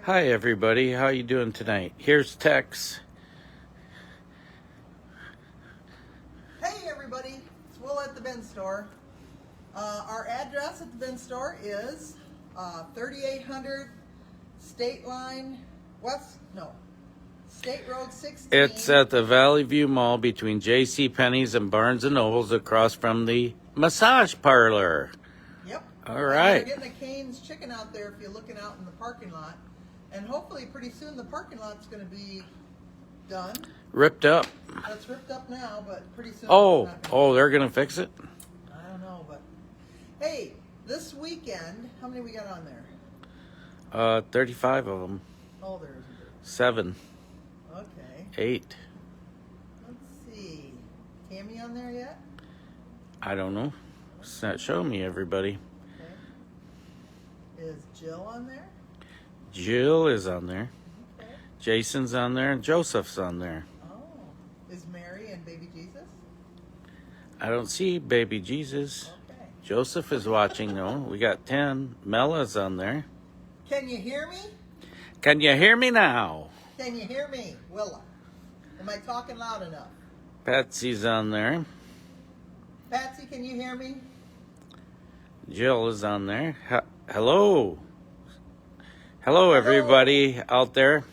Hi everybody, how you doing tonight? Here's Tex. Hey everybody, it's Will at the Bin Store. Our address at the Bin Store is 3800 State Road 16. It's at the Valley View Mall between J.C. Penney's and Barnes & Noble's across from the massage parlor. Yep. All right. We're getting a Cane's chicken out there if you're looking out in the parking lot. And hopefully pretty soon the parking lot's going to be done. Ripped up. It's ripped up now, but pretty soon. They're going to fix it? I don't know, but hey, this weekend, how many we got on there? 35 of them. Oh, there isn't. 7. Okay. 8. Let's see. Tammy on there yet? I don't know. It's not showing me everybody. Okay. Is Jill on there? Jill is on there. Okay. Jason's on there and Joseph's on there. Oh. Is Mary and Baby Jesus? I don't see Baby Jesus. Okay. Joseph is watching though. We got 10. Mella's on there. Can you hear me? Can you hear me now? Can you hear me, Willa? Am I talking loud enough? Patsy's on there. Patsy, can you hear me? Jill is on there. Hello. Hello, everybody out there.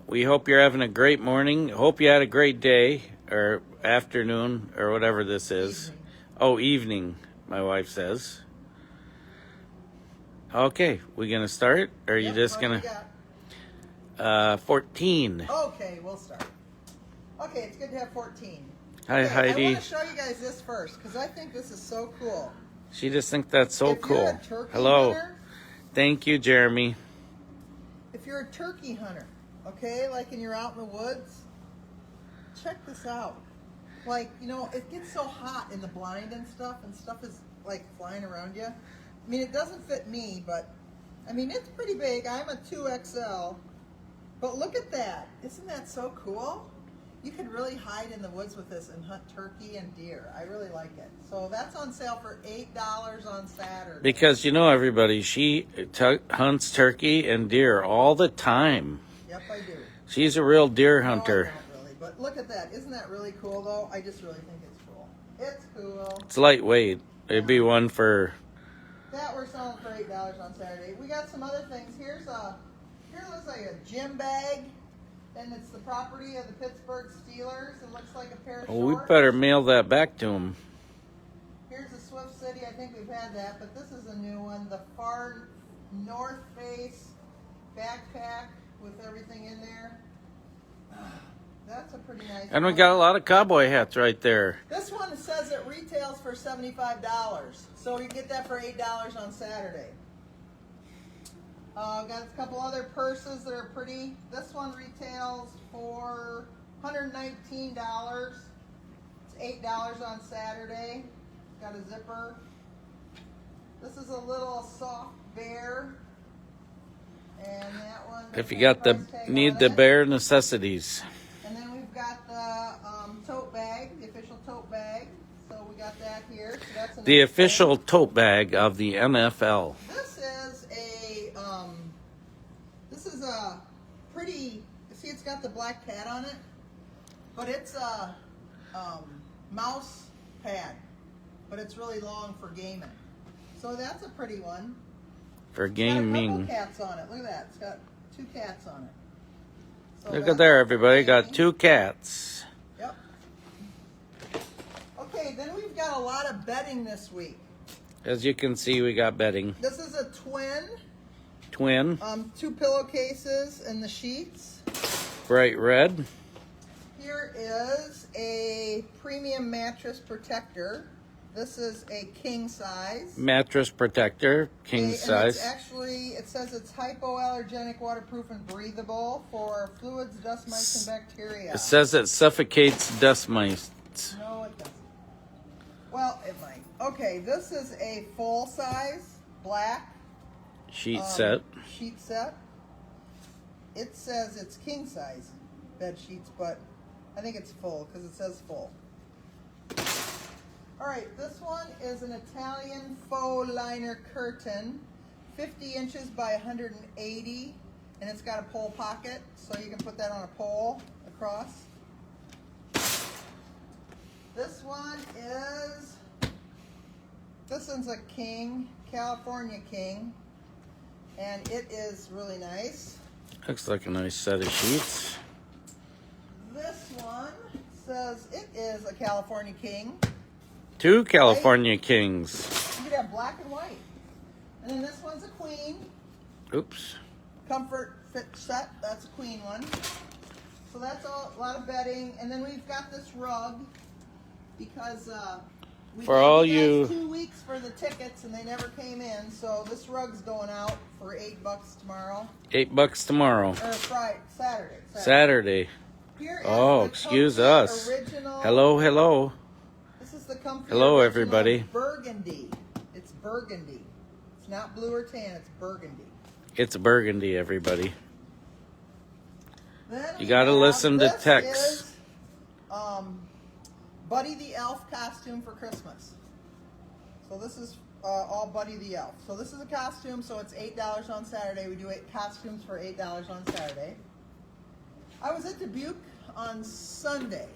We hope you're having a great morning. Hope you had a great day or afternoon or whatever this is. Evening. Oh, evening, my wife says. Okay, we going to start? Or are you just going to... 14. Okay, we'll start. Okay, it's good to have 14. Hi, okay, Heidi. I want to show you guys this first because I think this is so cool. She just thinks that's so If cool. you're a turkey Hello. hunter, Thank you, Jeremy. if you're a turkey hunter, okay, like and you're out in the woods, check this out. Like, you know, it gets so hot in the blind and stuff is like flying around you. I mean, it doesn't fit me, but I mean, it's pretty big. I'm a 2XL, but look at that. Isn't that so cool? You could really hide in the woods with this and hunt turkey and deer. I really like it. So that's on sale for $8 on Saturday. Because, you know, everybody, she hunts turkey and deer all the time. Yep, I do. She's a real deer No, hunter. I don't really, but look at that. Isn't that really cool, though? I just really think it's cool. It's cool. It's lightweight. It'd be one for... That we're selling for $8 on Saturday. We got some other things. Here looks like a gym bag. And it's the property of the Pittsburgh Steelers. It looks like a pair of Oh, we shorts. better mail that back to them. Here's the Swift City. I think we've had that, but this is a new one. The Far North Face backpack with everything in there. That's a pretty nice And we one. got a lot of cowboy hats right there. This one says it retails for $75. So you get that for $8 on Saturday. Got a couple other purses that are pretty. This one retails for $119. It's $8 on Saturday. Got a zipper. This is a little soft bear. And that one. If you got need the bare necessities. And then we've got the tote bag, the official tote bag. So we got that here. So that's The nice official thing. tote bag of the NFL. This is a pretty, see it's got the black pad on it, but it's a mouse pad, but it's really long for gaming. So that's a pretty one. For It's got a gaming. couple cats on it. Look at that. It's got 2 cats on it. So Look at that's there, everybody. Got gaming. 2 cats. Yep. Okay, then we've got a lot of bedding this week. As you can see, we got bedding. This is a twin. Twin. 2 pillowcases and the sheets. Bright red. Here is a premium mattress protector. This is a king size. Mattress protector. King And size. it's actually, it says it's hypoallergenic, waterproof, and breathable for fluids, dust mites, and bacteria. It says it suffocates dust mites. No, it doesn't. Well, it might. Okay, this is a full size black Sheet set. sheet set. It says it's king size bed sheets, but I think it's full because it says full. All right, this one is an Italian faux liner curtain 50 inches by 180, and it's got a pole pocket, so you can put that on a pole across. This one's a king, California king, and it is really nice. Looks like a nice set of sheets. This one says it is a California king. 2 California Kings. You could have black and white. And then this one's a queen. Oops. Comfort fit set. That's a queen one. So that's a lot of bedding. And then we've got this rug because we For gave all you guys you- 2 weeks for the tickets and they never came in. So this rug's going out for $8 tomorrow. $8 tomorrow. Or Saturday. Saturday. Here is Oh, the excuse Comfy us. Original. Hello, hello. This is the Comfy Hello, Original everybody. Burgundy. It's burgundy. It's not blue or tan, it's burgundy. It's burgundy, everybody. Then You gotta listen to Tex. Is, Buddy the Elf costume for Christmas. So this is all Buddy the Elf. So this is a costume, so it's $8 on Saturday. We do 8 costumes for $8 on Saturday. I was at Dubuque on Sunday,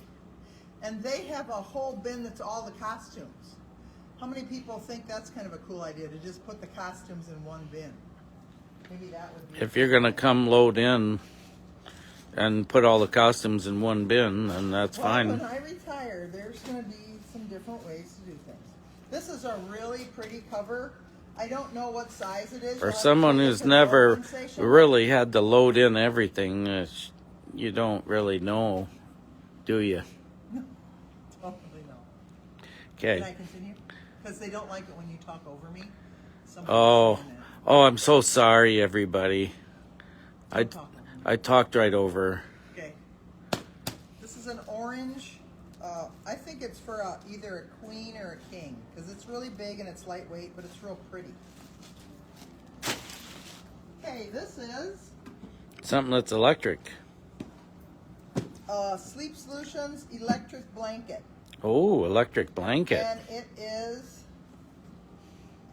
and they have a whole bin that's all the costumes. How many people think that's kind of a cool idea, to just put the costumes in one bin? Maybe that would be... If you're going to come load in and put all the costumes in one bin, then that's fine. When I retire, there's going to be some different ways to do things. This is a really pretty cover. I don't know what size it is. For someone who's never really had to load in everything, you don't really know, do you? No, totally no. Okay. Can I continue? Because they don't like it when you talk over me. Oh, I'm so sorry, everybody. I talked right over. Okay. This is an orange. I think it's for either a queen or a king, because it's really big and it's lightweight, but it's real pretty. Okay, this is Something that's electric. Sleep Solutions electric blanket. Oh, electric blanket. And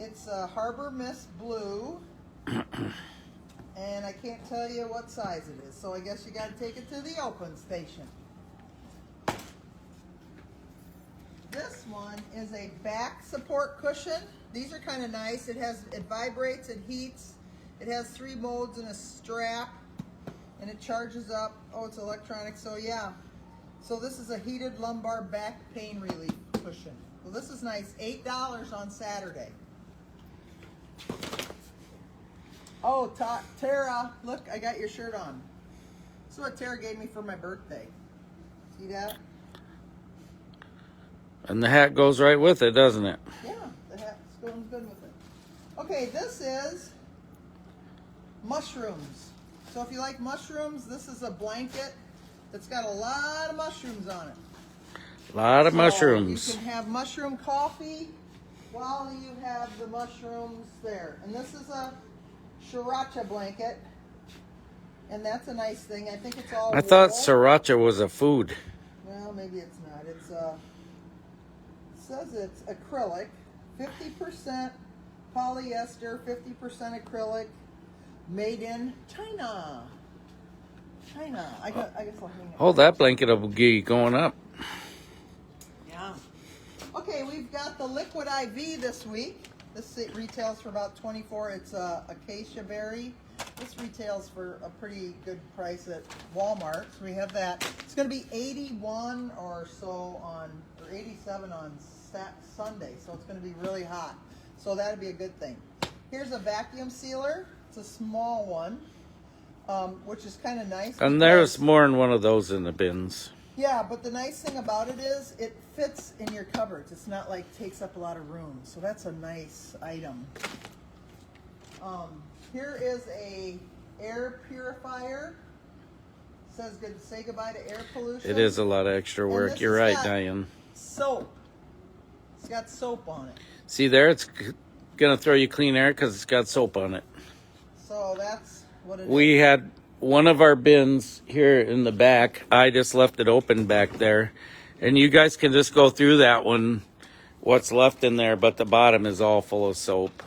it's a Harbor Mist blue. And I can't tell you what size it is, so I guess you got to take it to the open station. This one is a back support cushion. These are kind of nice. It vibrates, it heats. It has 3 modes and a strap, and it charges up. Oh, it's electronic, so yeah. So this is a heated lumbar back pain relief cushion. Well, this is nice. $8 on Saturday. Oh, Tara, look, I got your shirt on. This is what Tara gave me for my birthday. See that? And the hat goes right with it, doesn't it? Yeah, the hat's going good with it. Okay, this is mushrooms. So if you like mushrooms, this is a blanket that's got a lot of mushrooms on it. A lot of mushrooms. You can have mushroom coffee while you have the mushrooms there. And this is a sriracha blanket. And that's a nice thing. I think it's all I thought wool. sriracha was a food. Well, maybe it's not. It's it says it's acrylic, 50% polyester, 50% acrylic, made in China. I guess I'll hang it. Oh, that blanket will be going up. Yeah. Okay, we've got the liquid IV this week. This retails for about $24. It's acacia berry. This retails for a pretty good price at Walmart. So we have that. It's going to be 81 or so or 87 on Sunday. So it's going to be really hot. So that'd be a good thing. Here's a vacuum sealer. It's a small one, which is kind of nice. And there's more than one of those in the bins. Yeah, but the nice thing about it is it fits in your cupboards. It's not like takes up a lot of room. So that's a nice item. Here is a air purifier. It says say goodbye to air pollution. It is a lot of extra work. You're right, Diane. Soap. It's got soap on it. See there? It's going to throw you clean air because it's got soap on it. So that's what it is. We had one of our bins here in the back. I just left it open back there. And you guys can just go through that one, what's left in there, but the bottom is all full of soap.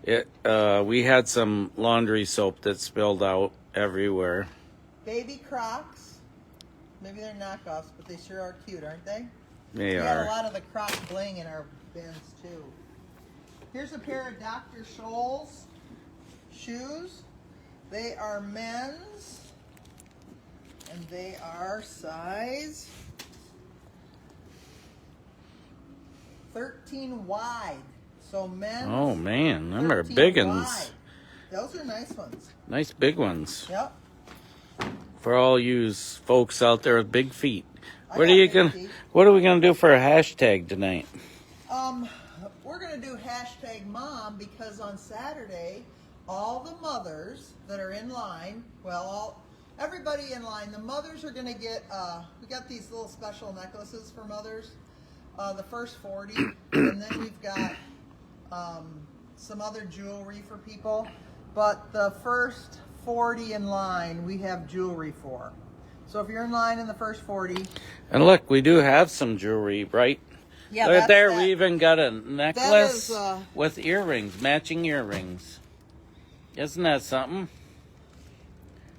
We had some laundry soap that spilled out everywhere. Baby Crocs. Maybe they're knockoffs, but they sure are cute, aren't they? They We had a are. lot of the Croc bling in our bins too. Here's a pair of Dr. Scholl's shoes. They are men's, and they are size 13 wide. So men's. Oh man, them are 13 big wide. ones. Those are nice ones. Nice big ones. Yep. For all you folks out there with big feet. I What got are you big gonna? feet. What are we gonna do for a hashtag tonight? We're gonna do hashtag mom because on Saturday, all the mothers that are in line, everybody in line, the mothers are gonna get, we got these little special necklaces for mothers, the first 40, and then we've got some other jewelry for people, but the first 40 in line, we have jewelry for. So if you're in line in the first 40. And look, we do have some jewelry, right? Yeah, Look at that's there, that. we even got a necklace is, with earrings, matching earrings. Isn't that something?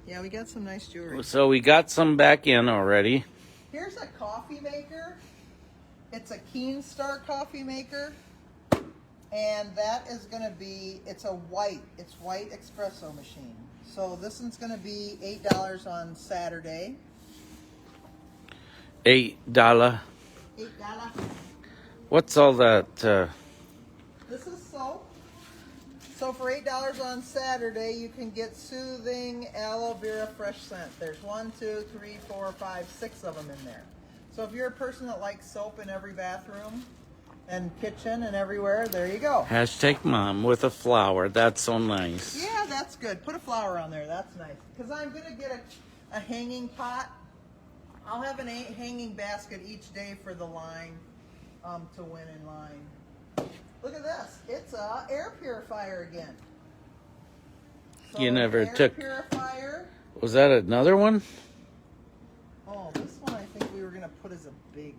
Yeah, we got some nice jewelry. So we got some back in already. Here's a coffee maker. It's a Keenstar coffee maker. And that is going to be, it's white espresso machine. So this one's going to be $8 on Saturday. $8. $8. What's all that? This is soap. So for $8 on Saturday, you can get soothing aloe vera fresh scent. There's 1, 2, 3, 4, 5, 6 of them in there. So if you're a person that likes soap in every bathroom and kitchen and everywhere, there you go. Hashtag mom with a flower. That's so nice. Yeah, that's good. Put a flower on there. That's nice. Because I'm going to get a hanging pot. I'll have a hanging basket each day for the line to win in line. Look at this. It's a air purifier again. So You never air took- purifier. Was that another one? Oh, this one I think we were going to put as a big.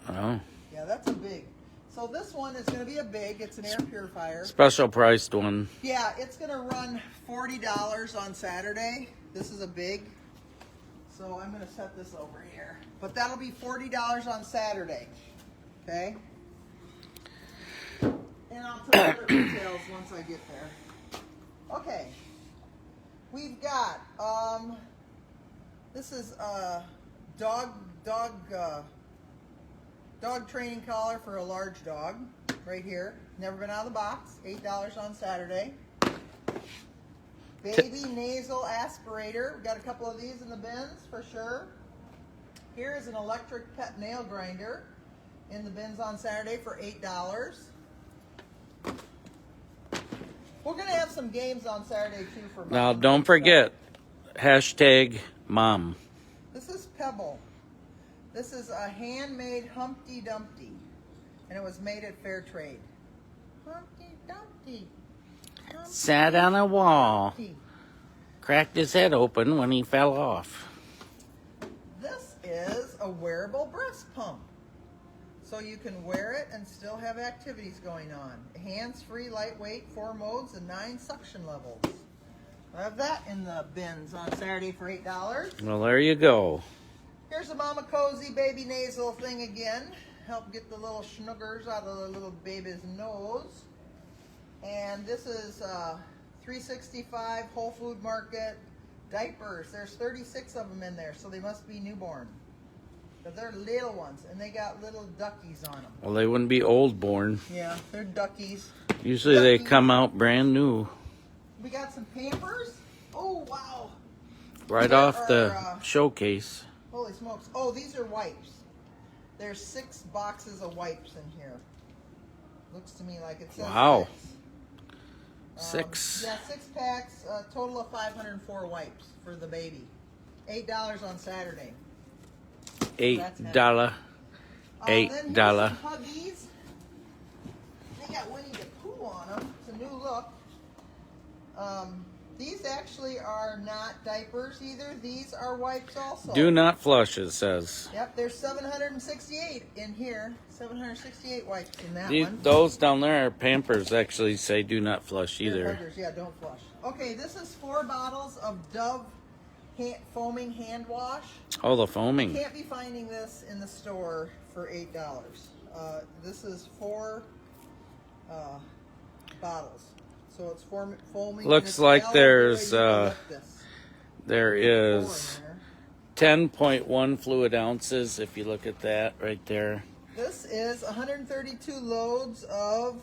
Oh, Yeah, that's a big. So this one is going to be a big. It's an air purifier. special priced one. Yeah, it's going to run $40 on Saturday. This is a big. So I'm going to set this over here. But that'll be $40 on Saturday. Okay? And I'll tell you the details once I get there. Okay. We've got, this is a dog training collar for a large dog. Right here. Never been out of the box. $8 on Saturday. Baby nasal aspirator. We got a couple of these in the bins for sure. Here is an electric pet nail grinder in the bins on Saturday for $8. We're going to have some games on Saturday too for Mom. Now, don't forget, hashtag mom. This is Pebble. This is a handmade Humpty Dumpty, and it was made at Fair Trade. Humpty Dumpty. Humpty Sat on a wall. Dumpty. Cracked his head open when he fell off. This is a wearable breast pump. So you can wear it and still have activities going on. Hands-free, lightweight, 4 modes, and 9 suction levels. I have that in the bins on Saturday for $8. Well, there you go. Here's a Mama Cozy baby nasal thing again. Help get the little schnuggers out of the little baby's nose. And this is 365 Whole Food Market diapers. There's 36 of them in there, so they must be newborn. But they're little ones, and they got little duckies on them. Well, they wouldn't be old born. Yeah, they're duckies. Usually they come out brand new. We got some Pampers. Oh, wow. Right There off the are, showcase. Holy smokes. Oh, these are wipes. There's 6 boxes of wipes in here. Looks to me like it says Wow. 6. 6. Yeah, 6 packs, a total of 504 wipes for the baby. $8 on Saturday. $8. Then here's $8. some Huggies. They got Winnie the Pooh on them. It's a new look. These actually are not diapers either. These are wipes also. Do not flush, it says. Yep, there's 768 in here. 768 wipes in that These, one. those down there are Pampers actually say do not flush either. Pampers, yeah, don't flush. Okay, this is 4 bottles of Dove foaming hand wash. Oh, the You foaming. can't be finding this in the store for $8. This is 4 bottles. So it's foaming. Looks and it's like yellow, there's, the way you lift this. There There's is 4 in there. 10.1 fluid ounces if you look at that right there. This is 132 loads of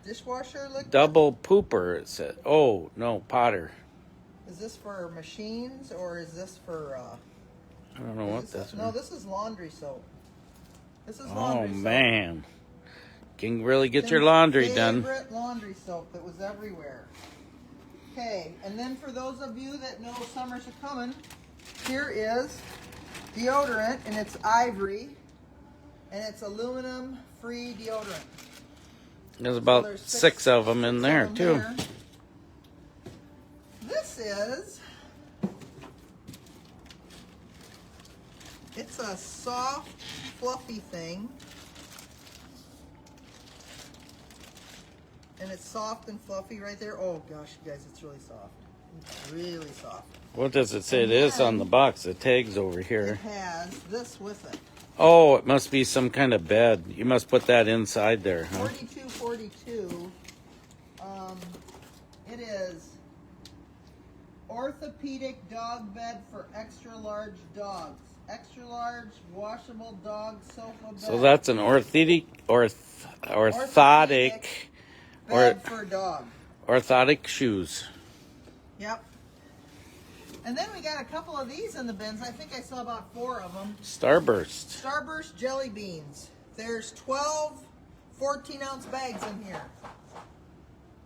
dishwasher liquid. Double pooper, it said. Oh, no, Potter. Is this for machines or is this for? I don't know what this No, is. this is laundry soap. This is Oh, laundry soap. man. Can really get Tim's your laundry done. favorite laundry soap that was everywhere. Okay, and then for those of you that know summers are coming, here is deodorant, and it's Ivory, and it's aluminum-free deodorant. There's about there's 6 of them in there, of them too. there. This is, it's a soft, fluffy thing. And it's soft and fluffy right there. Oh gosh, you guys, it's really soft. It's really soft. What does it say? It And is on then the box. The tag's over It here. has this with it. Oh, it must be some kind of bed. You must put that inside there, huh? 4242. It is orthopedic dog bed for extra large dogs. Extra large washable dog sofa bed. So that's an orthopedic bed for a dog. orthotic shoes. Yep. And then we got a couple of these in the bins. I think I saw about 4 of them. Starburst. Starburst jelly beans. There's 12 14-ounce bags in here.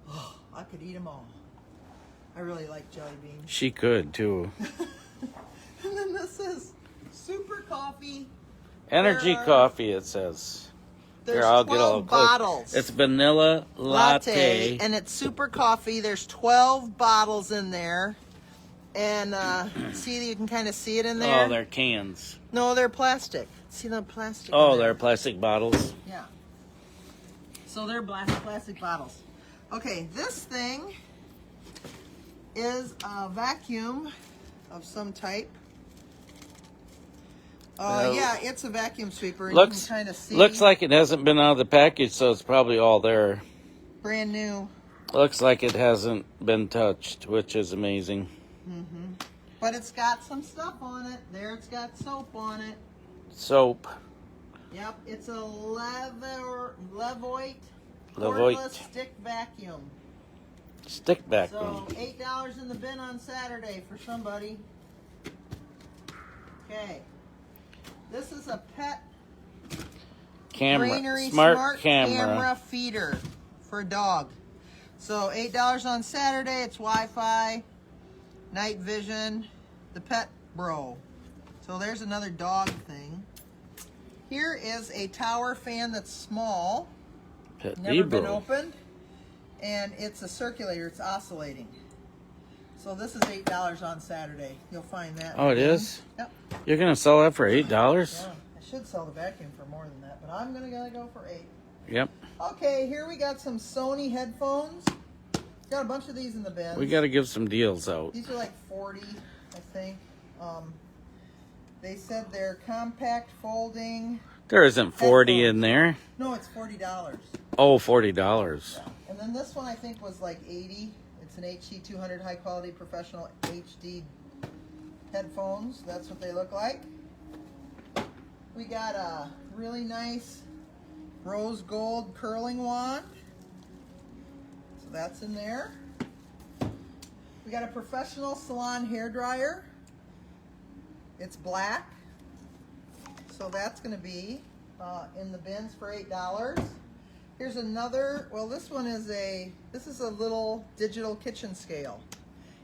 Oh, I could eat them all. I really like jelly beans. She could too. And then this is super coffee. Energy There are- coffee, it says. There's Here, I'll 12 get all close. bottles. It's vanilla latte. And it's super coffee. There's 12 bottles in there. And see, you can kind of see it in there. Oh, they're cans. No, they're plastic. See the plastic? in Oh, there? they're plastic bottles. Yeah. So they're plastic bottles. Okay, this thing is a vacuum of some type. Yeah, it's a vacuum sweeper. And you can kind of see. Looks like it hasn't been out of the package, so it's probably all there. brand new. Looks like it hasn't been touched, which is amazing. But it's got some stuff on it. There, it's got soap on it. Soap. Yep, it's a Levoit Levoit. cordless stick vacuum. Stick So vacuum. $8 in the bin on Saturday for somebody. Okay. This is a pet Camera. greenery Smart camera. feeder for a dog. So $8 on Saturday. It's Wi-Fi, night vision, the Pet Bro. So there's another dog thing. Here is a tower fan that's small, Pet never been Vibro. opened, and it's a circulator. It's oscillating. So this is $8 on Saturday. You'll find that. Oh, it is? Yep. You're going to sell that for $8? Yeah, I should sell the vacuum for more than that, but I'm gonna go for 8. Yep. Okay, here we got some Sony headphones. Got a bunch of these in the bin. We got to give some deals out. These are like 40, I think. They said they're compact folding. There isn't 40 Headphones. in there. No, it's $40. Oh, $40. And then this one I think was like 80. It's an HC200 high quality professional HD headphones. That's what they look like. We got a really nice rose gold curling wand. So that's in there. We got a professional salon hair dryer. It's black. So that's going to be in the bins for $8. Here's another, well this is a little digital kitchen scale.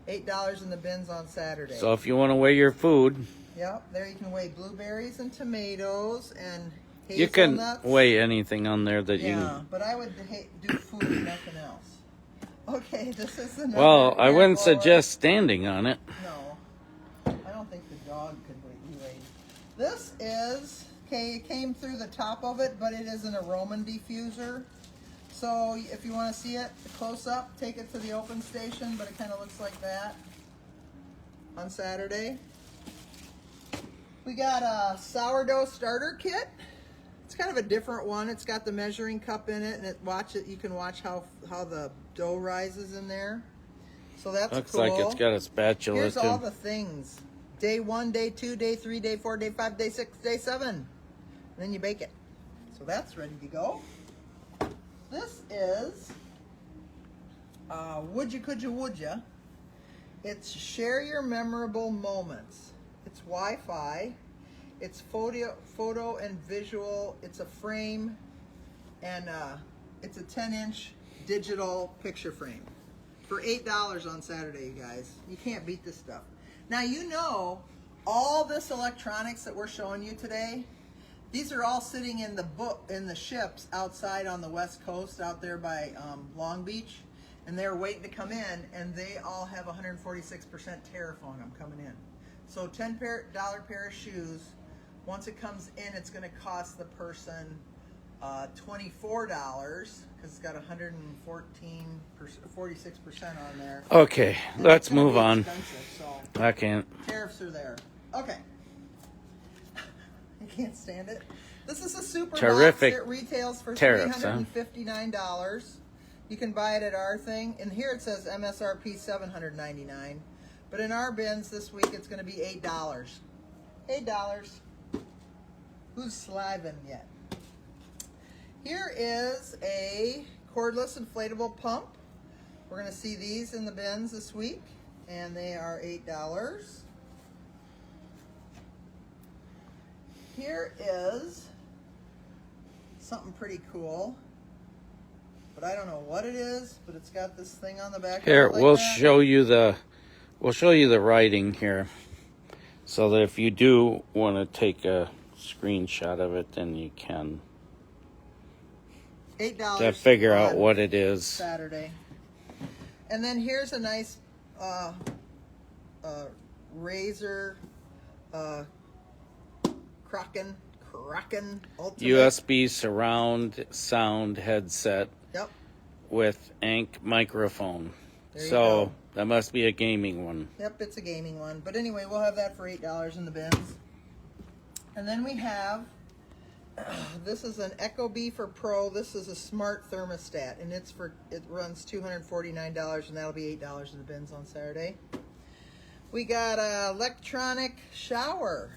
$8 in the bins on Saturday. So if you want to weigh your food, Yep, there you can weigh blueberries and tomatoes and you can hazelnuts. weigh anything on there that Yeah, but I would do food, nothing else. Okay, this is another. Well, I air wouldn't blower. suggest standing on it. No, I don't think the dog could wait. This is, okay, it came through the top of it, but it is an aroma diffuser. So if you want to see it close up, take it to the open station, but it kind of looks like that on Saturday. We got a sourdough starter kit. It's kind of a different one. It's got the measuring cup in it, and you can watch how the dough rises in there. So that's Looks cool. like it's got a spatula Here's too. all the things. Day 1, day 2, day 3, day 4, day 5, day 6, day 7. And then you bake it. So that's ready to go. This is Would Ya Could Ya Would Ya. It's Share Your Memorable Moments. It's Wi-Fi. It's photo and visual. It's a frame, and it's a 10-inch digital picture frame for $8 on Saturday, you guys. You can't beat this stuff. Now, you know, all this electronics that we're showing you today, these are all sitting in the ships outside on the West Coast, out there by Long Beach, and they're waiting to come in, and they all have 146% tariff on them coming in. So $10 pair of shoes. Once it comes in, it's going to cost the person $24 because it's got 146% on there. Okay, And let's it's gonna move be on. expensive, so I can't. tariffs are there. Okay. I can't stand it. This is a super Terrific box. It retails for tariffs, huh? $359. You can buy it at our thing, and here it says MSRP $799. But in our bins this week, it's going to be $8. $8. Who's sliving yet? Here is a cordless inflatable pump. We're going to see these in the bins this week, and they are $8. Here is something pretty cool, but I don't know what it is, but it's got this thing on the back. Here, of it like we'll that. show you the writing here, so that if you do want to take a screenshot of it, then you can. $8 To figure out on what it is. Saturday. And then here's a nice Razer Kraken Ultimate. USB surround sound headset Yep. with Ank microphone. There you So go. that must be a gaming one. Yep, it's a gaming one. But anyway, we'll have that for $8 in the bins. And then we have, this is an ecobee for Pro. This is a smart thermostat, and it runs $249, and that'll be $8 in the bins on Saturday. We got an electronic shower.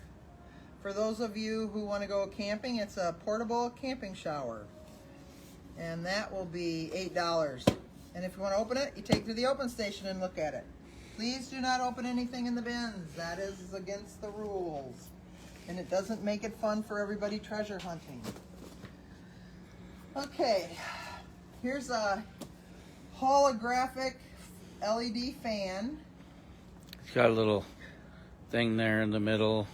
For those of you who want to go camping, it's a portable camping shower, and that will be $8. And if you want to open it, you take it to the open station and look at it. Please do not open anything in the bins. That is against the rules. And it doesn't make it fun for everybody treasure hunting. Okay, here's a holographic LED fan. It's got a little thing there in the middle.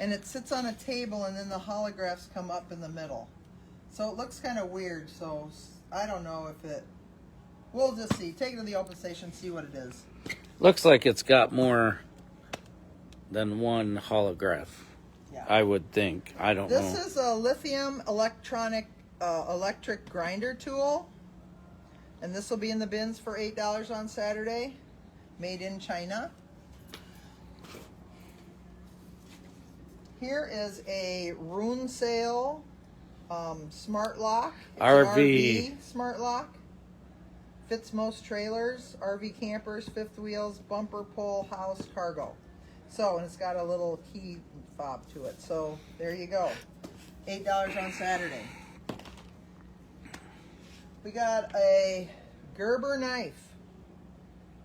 And it sits on a table, and then the holographs come up in the middle. So it looks kind of weird, so I don't know if it... We'll just see. Take it to the open station, see what it is. Looks like it's got more than one holograph. Yeah. I would think. I don't know. This is a lithium electric grinder tool, and this will be in the bins for $8 on Saturday. Made in China. Here is a Rune Sail smart lock. It's an RV smart lock. Fits most trailers, RV campers, fifth wheels, bumper pull, house, cargo. So, and it's got a little key fob to it. So, there you go. $8 on Saturday. We got a Gerber knife.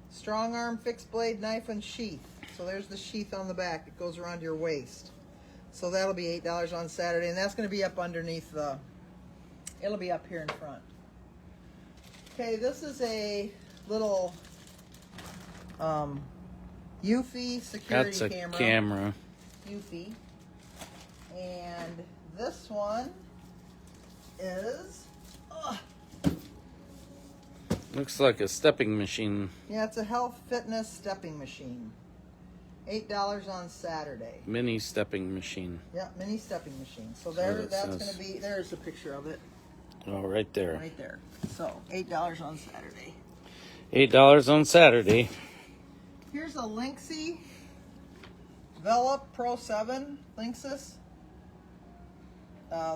Strong arm fixed blade knife and sheath. So there's the sheath on the back. It goes around your waist. So that'll be $8 on Saturday. And that's going to be up underneath it'll be up here in front. Okay, this is a little Eufy security That's a camera. Eufy. And this one is Looks like a stepping machine. Yeah, it's a health fitness stepping machine. $8 on Saturday. Mini stepping machine. Yeah, mini stepping machine. So there, it that's says. going to be, there's a picture of it Oh, right there. right there. So $8 on Saturday. $8 on Saturday. Here's a Lynxy Velop Pro 7 Lynxus.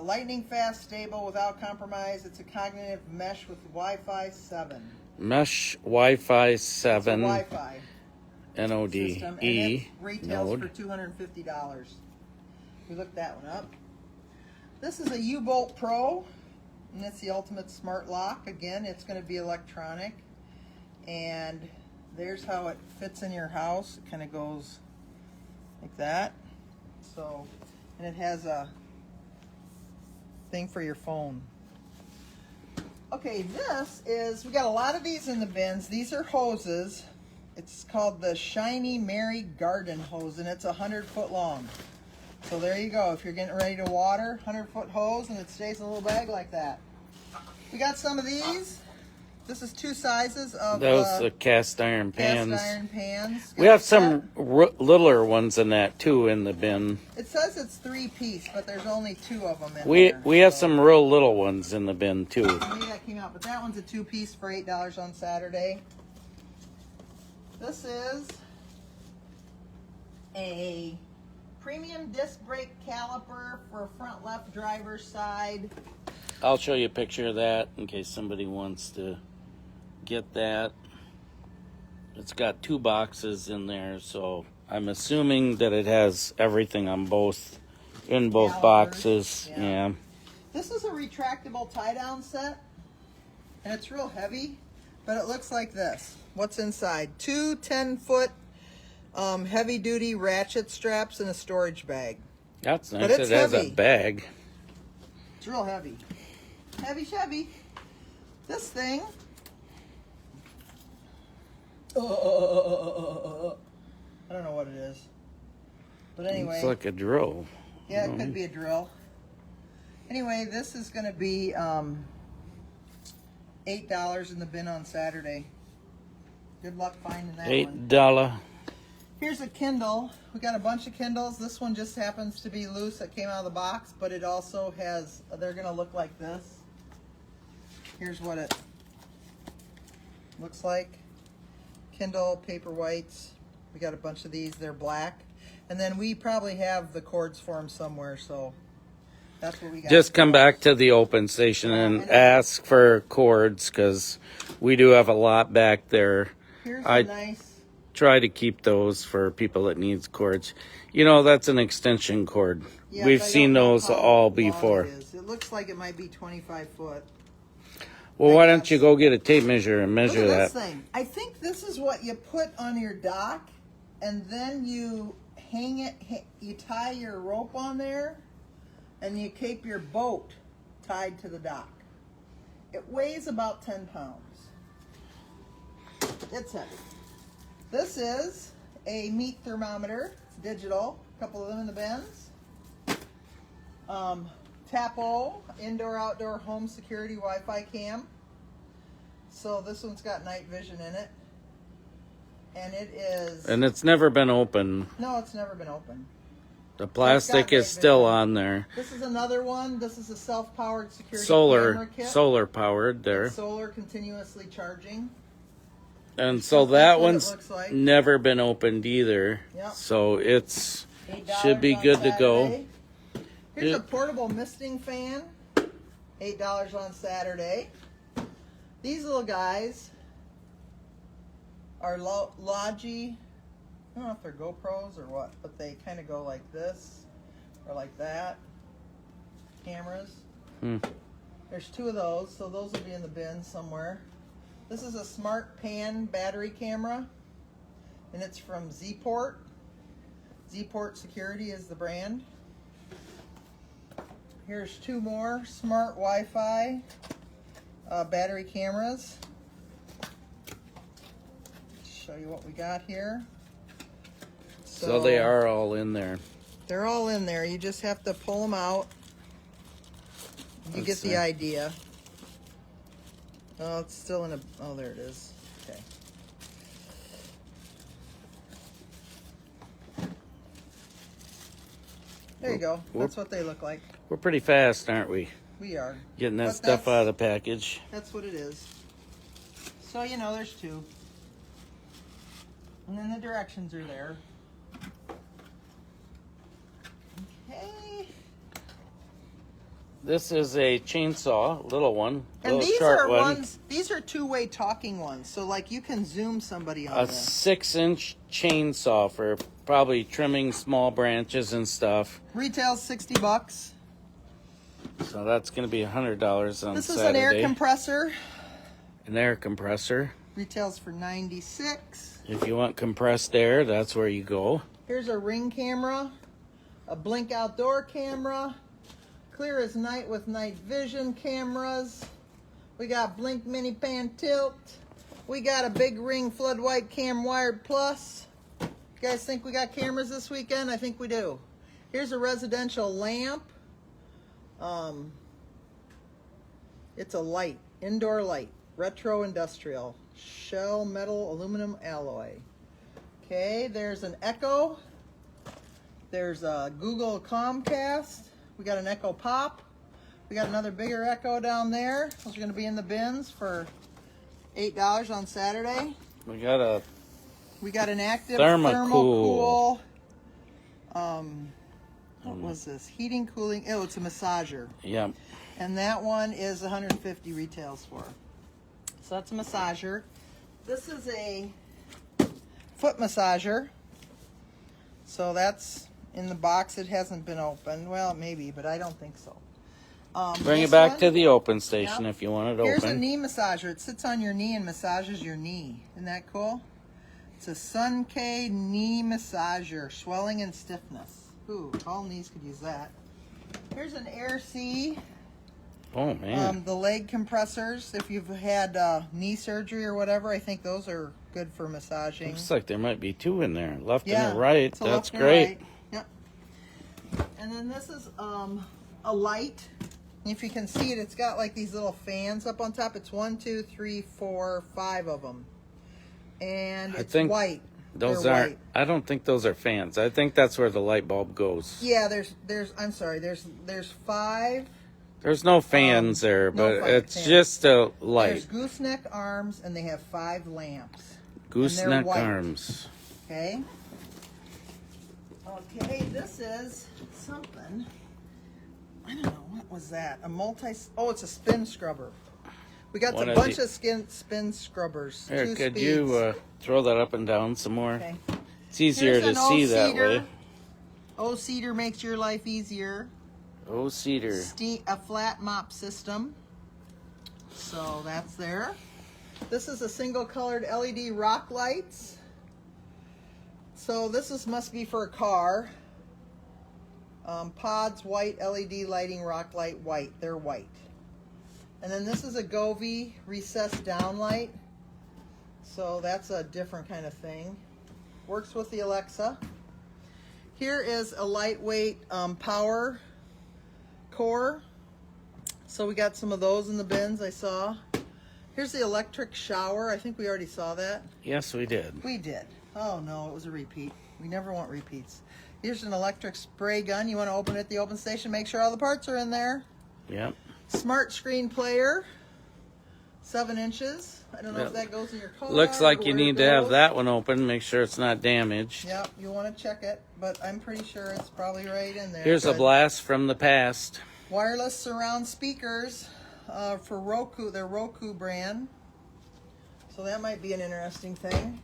Lightning fast, stable, without compromise. It's a cognitive mesh with Wi-Fi 7. Mesh Wi-Fi It's a 7 Wi-Fi NODE system, and it retails node. for $250. We looked that one up. This is a U-Bolt Pro, and it's the ultimate smart lock. Again, it's going to be electronic, and there's how it fits in your house. It kind of goes like that. So, and it has a thing for your phone. Okay, this is, we got a lot of these in the bins. These are hoses. It's called the Shiny Mary Garden hose, and it's 100-foot long. So there you go. If you're getting ready to water, 100-foot hose, and it stays in a little bag like that. We got some of these. This is 2 sizes of Those the cast iron pans. cast iron pans. We have some littler ones than that too in the bin. It says it's 3-piece, but there's only 2 of them in We there. we have so. some real little ones in the bin too. Maybe that came out, but that one's a 2-piece for $8 on Saturday. This is a premium disc brake caliper for front left driver's side. I'll show you a picture of that in case somebody wants to get that. It's got 2 boxes in there, so I'm assuming that it has everything on both Calipers, boxes. yeah. Yeah. This is a retractable tie-down set, and it's real heavy, but it looks like this. What's inside? 2 10-foot heavy-duty ratchet straps and a storage bag. That's nice. But it's It has heavy. a bag. It's real heavy. Heavy Chevy. This thing. I don't know what it is. But anyway. It's like a drill. Yeah, it could be a drill. Anyway, this is going to be $8 in the bin on Saturday. Good luck finding that one. $8. Here's a Kindle. We got a bunch of Kindles. This one just happens to be loose. That came out of the box, but it also has, they're going to look like this. Here's what it looks like. Kindle Paperwhites. We got a bunch of these. They're black. And then we probably have the cords for them somewhere, so that's what we got. Just come back to the open station and ask for cords because we do have a lot back there. Here's I a nice... try to keep those for people that needs cords. You know, that's an extension cord. Yeah, We've but I seen don't know those how all long before. It is. It looks like it might be 25 foot. Well, I why don't guess. you go get a tape measure and Look measure at that? this thing. I think this is what you put on your dock, and then you hang it, you tie your rope on there, and you keep your boat tied to the dock. It weighs about 10 pounds. It's heavy. This is a meat thermometer. It's digital. A couple of them in the bins. Tapo, indoor-outdoor home security Wi-Fi cam. So this one's got night vision in it. And it is... And it's never been open. No, it's never been open. The plastic night is still vision. on there. This is another one. This is a self-powered security Solar camera kit. powered there. It's solar continuously charging. And so That's that what it one's looks like. never been opened either. Yep. So it's $8 should be on good to go. Saturday. Here's Yeah. a portable misting fan. $8 on Saturday. These little guys are Logi. I don't know if they're GoPros or what, but they kind of go like this or like that. Cameras. There's 2 of those, so those will be in the bin somewhere. This is a Smart Pan battery camera, and it's from Z-Port. Z-Port Security is the brand. Here's 2 more smart Wi-Fi battery cameras. Show you what we got here. So they are all in there. They're all in there. You just have to pull them out. You Let's get see. the idea. Oh, it's still in a. Oh, there it is. Okay. There you go. That's what they look like. We're pretty fast, aren't we? We are. Getting that But stuff that's- out of the package. That's what it is. So, you know, there's two. And then the directions are there. Okay. This is a chainsaw, little one, And little these short are one. ones, these are two-way talking ones. So, like, you can zoom somebody on A this. 6-inch chainsaw for probably trimming small branches and stuff. Retails $60. So that's going to be $100 on This is Saturday. an air compressor. An air compressor. Retails for $96. If you want compressed air, that's where you go. Here's a ring camera, a blink outdoor camera, clear as night with night vision cameras. We got blink mini pan tilt. We got a big ring flood white cam wired plus. You guys think we got cameras this weekend? I think we do. Here's a residential lamp. It's a light, indoor light, retro industrial, shell metal aluminum alloy. Okay, there's an Echo. There's a Google Comcast. We got an Echo Pop. We got another bigger Echo down there. Those are going to be in the bins for $8 on Saturday. We got a We got an active Thermocool. What was this? Heating, cooling. Oh, it's a massager. yeah. And that one is 150 retails for. So that's a massager. This is a foot massager. So that's in the box. It hasn't been opened. Well, maybe, but I don't think so. Bring it This back one, to the open station Yep. if you want it Here's a open. knee massager. It sits on your knee and massages your knee. Isn't that cool? It's a Sun-K knee massager, swelling and stiffness. Ooh, all knees could use that. Here's an Air C. Oh man. The leg compressors. If you've had knee surgery or whatever, I think those are good for massaging. Looks like there might be two in there, left Yeah, and a right. it's a That's left and great. right. Yep. And then this is a light. If you can see it, it's got like these little fans up on top. It's 1, 2, 3, 4, 5 of them, and I it's think white. Those They're aren't. white. I don't think those are fans. I think that's where the light bulb goes. Yeah, I'm sorry. There's 5. There's no fans there, but it's fans. just a There's light. gooseneck arms, and they have 5 lamps. Gooseneck white. arms. Okay. Okay, this is something. I don't know, what was that? Oh, it's a spin scrubber. We got One a of bunch the- of spin scrubbers. Here, 2 could speeds. you throw that up and down some more? Okay. It's easier Here's to an see that O-Cedar. way. O-Cedar makes your life easier. Oh, cedar. A flat mop system. So that's there. This is a single colored LED rock lights. So this must be for a car. Pods white LED lighting rock light white. They're white. And then this is a Govee recessed down light. So that's a different kind of thing. Works with the Alexa. Here is a lightweight power core. So we got some of those in the bins I saw. Here's the electric shower. I think we already saw that. Yes, we did. We did. Oh no, it was a repeat. We never want repeats. Here's an electric spray gun. You want to open it at the open station, make sure all the parts are in there. Yep. Smart screen player, 7 inches. I don't know Yep. if that goes in your car. Looks like you where it need to have goes. that one open. Make sure it's not damaged. Yep, you want to check it, but I'm pretty sure it's probably right in there. Here's a Good. blast from the past. Wireless surround speakers for Roku, their Roku brand. So that might be an interesting thing.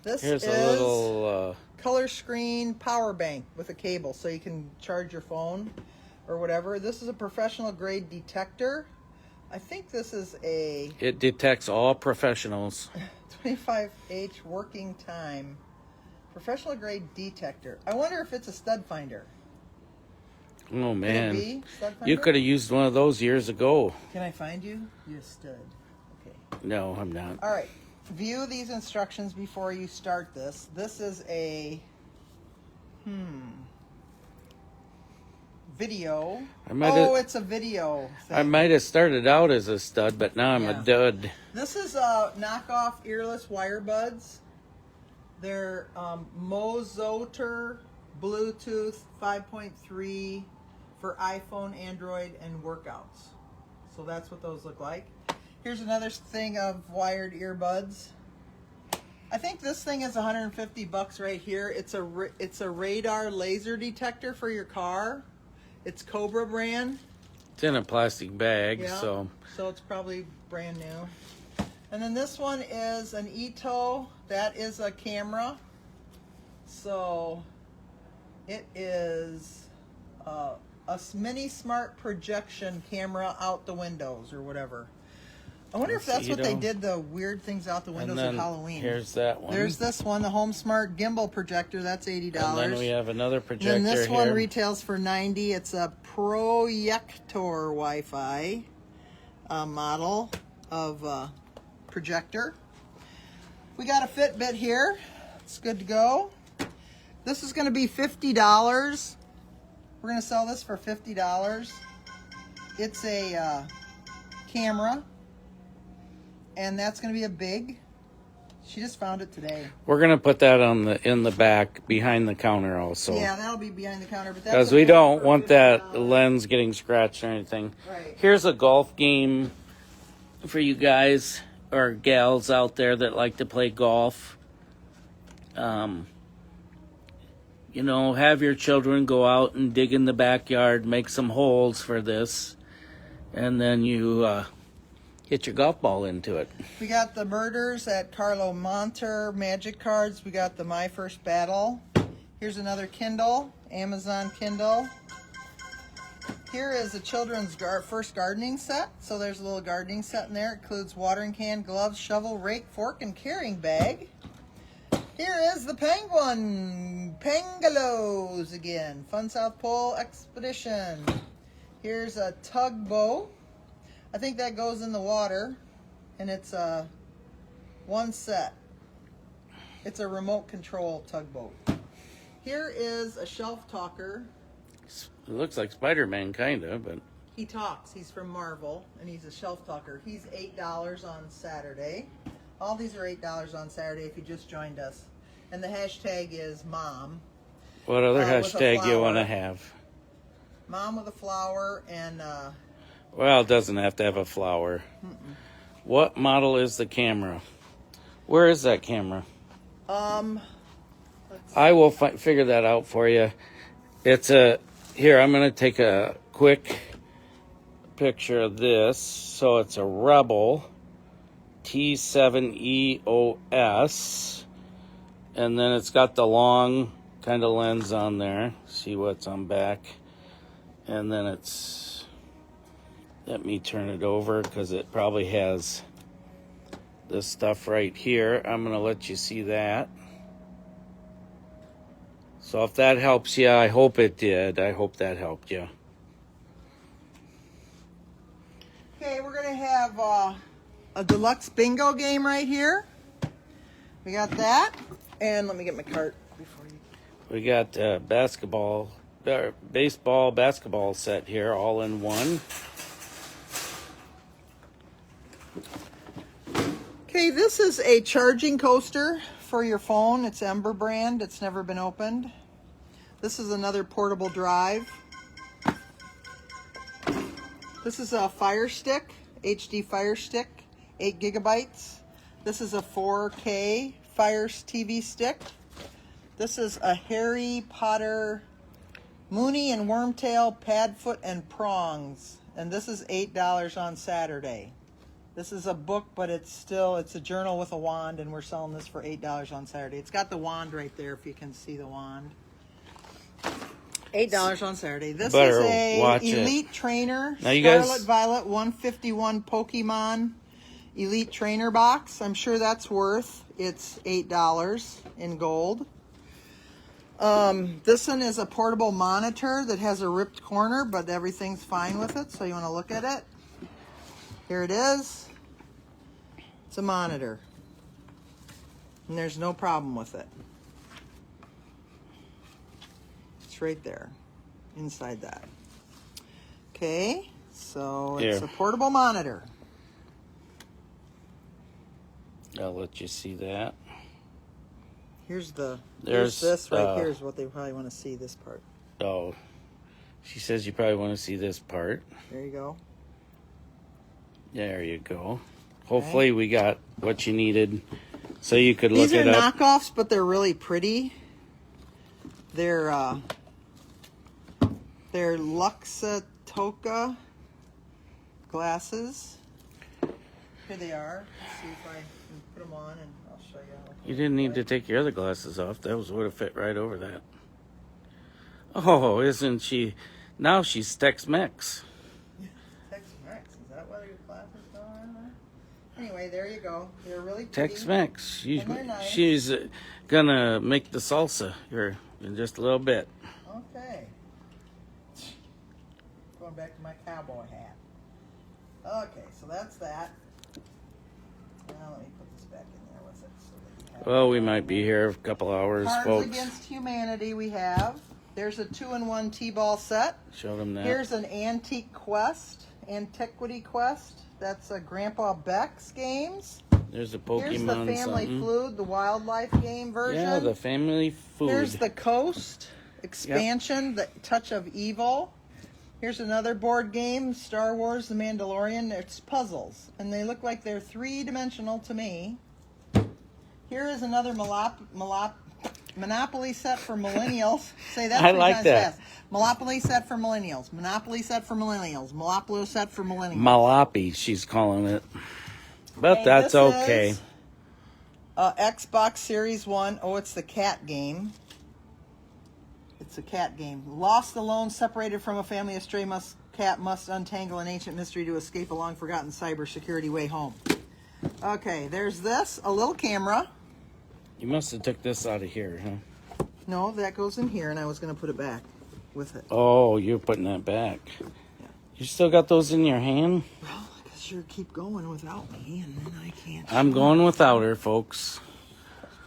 This Here's is a little. color screen power bank with a cable so you can charge your phone or whatever. This is a professional grade detector. I think this is a It detects all professionals. 25H working time. Professional grade detector. I wonder if it's a stud finder. Oh Could it man, be stud finder? you could have used one of those years ago. Can I find you? You're a stud. Okay. No, I'm not. All right. View these instructions before you start this. This is a video. I might Oh, have- it's a video thing. I might have started out as a stud, but now I'm Yeah. a dud. This is knockoff earless wire buds. They're Mozoter Bluetooth 5.3 for iPhone, Android, and workouts. So that's what those look like. Here's another thing of wired earbuds. I think this thing is 150 bucks right here. It's a radar laser detector for your car. It's Cobra brand. It's in a plastic bag, Yeah. so So it's probably brand new. And then this one is an Ito. That is a camera. So it is a mini smart projection camera out the windows or whatever. I wonder if that's what they Ito. did, the weird things out the and windows then at Halloween. here's that one. There's this one, the Home Smart Gimbal Projector. That's $80. And then we have another And projector then this one here. retails for $90. It's a Projector Wi-Fi model of projector. We got a Fitbit here. It's good to go. This is going to be $50. We're going to sell this for $50. It's a camera, and that's going to be a big. She just found it today. We're gonna put that in the back behind the counter also. Yeah, that'll be behind the counter. But that's Because a we big don't for want that $50. lens getting scratched or anything. Right. Here's a golf game for you guys or gals out there that like to play golf. You know, have your children go out and dig in the backyard, make some holes for this, and then you hit your golf ball into it. We got the murders at Carlo Monter magic cards. We got the My First Battle. Here's another Kindle, Amazon Kindle. Here is a children's first gardening set. So there's a little gardening set in there. It includes watering can, gloves, shovel, rake, fork, and carrying bag. Here is the Penguin, Pengalos again. Fun South Pole Expedition. Here's a tugboat. I think that goes in the water, and it's one set. It's a remote control tugboat. Here is a shelf talker. It looks like Spider-Man, kind of, but He talks. He's from Marvel, and he's a shelf talker. He's $8 on Saturday. All these are $8 on Saturday if you just joined us. And the hashtag is MOM. what other with a hashtag you want to flower. have? Mom with a flower and Well, it doesn't have to have a flower. What model is the camera? Where is that camera? I will figure that out for you. It's here, I'm going to take a quick picture of this. So it's a Rebel T7EOS. And then it's got the long kind of lens on there. See what's on back. And then it's, let me turn it over because it probably has this stuff right here. I'm going to let you see that. So if that helps you, I hope it did. I hope that helped you. okay, we're gonna have a deluxe bingo game right here. We got that, and let me get my cart before you. We got baseball, basketball set here, all in one. Okay, this is a charging coaster for your phone. It's Ember brand. It's never been opened. This is another portable drive. This is a Fire Stick, HD Fire Stick, 8 gigabytes. This is a 4K Fire TV stick. This is a Harry Potter Mooney and Wormtail Padfoot and Prongs. And this is $8 on Saturday. This is a book, but it's a journal with a wand, and we're selling this for $8 on Saturday. It's got the wand right there, if you can see the wand. $8 on Saturday. This Better is a watch it. Elite Trainer, Now you guys- Scarlet Violet 151 Pokemon Elite Trainer box. I'm sure that's worth, it's $8 in gold. This one is a portable monitor that has a ripped corner, but everything's fine with it, so you want to look at it. Here it is. It's a monitor. And there's no problem with it. It's right there, inside that. Okay, so it's Here. a portable monitor. I'll let you see that. Here's There's this right here is what they probably want to see, this part. Oh, she says you probably want to see this part. There you go. There you go. Hopefully we got what you needed so you could look These are it up. knockoffs, but they're really pretty. They're Luxottica glasses. Here they are. Let's see if I can put them on and I'll show you. You didn't need to take your other glasses off. That would have fit right over that. Oh, isn't she? Now she's Tex-Mex. Tex-Mex. Is that what your glasses are? Anyway, there you go. They're really pretty. Tex-Mex. And they're nice. She's gonna make the salsa here in just a little bit. Okay. Going back to my cowboy hat. Okay, so that's that. Now let me put this back in there with it. So that you have Well, we might be here a couple hours, Cards folks. Against Humanity we have. There's a 2-in-1 T-ball set. Show them that. Here's an Antiquity Quest. That's a Grandpa Beck's games. There's a Pokemon Here's the Family something. Feud, the wildlife game version. Yeah, the Family Food. Here's the Coast expansion, The Touch of Evil. Here's another board game, Star Wars The Mandalorian. It's puzzles, and they look like they're three-dimensional to me. Here is another Monopoly set for millennials. Say that I three like times that. fast. Monopoly set for millennials. Monopoly set for millennials. Monopoly set for millennials. Malapi, she's calling it. But Okay, that's this okay. is, Xbox Series 1. Oh, it's the cat game. It's a cat game. Lost alone, separated from a family, a stray cat must untangle an ancient mystery to escape a long-forgotten cybersecurity way home. Okay, there's this, a little camera. You must have took this out of here, huh? No, that goes in here, and I was going to put it back with it. Oh, you're putting that back. You still got those in your hand? Well, I guess you keep going without me, and then I can't. I'm going without her, folks.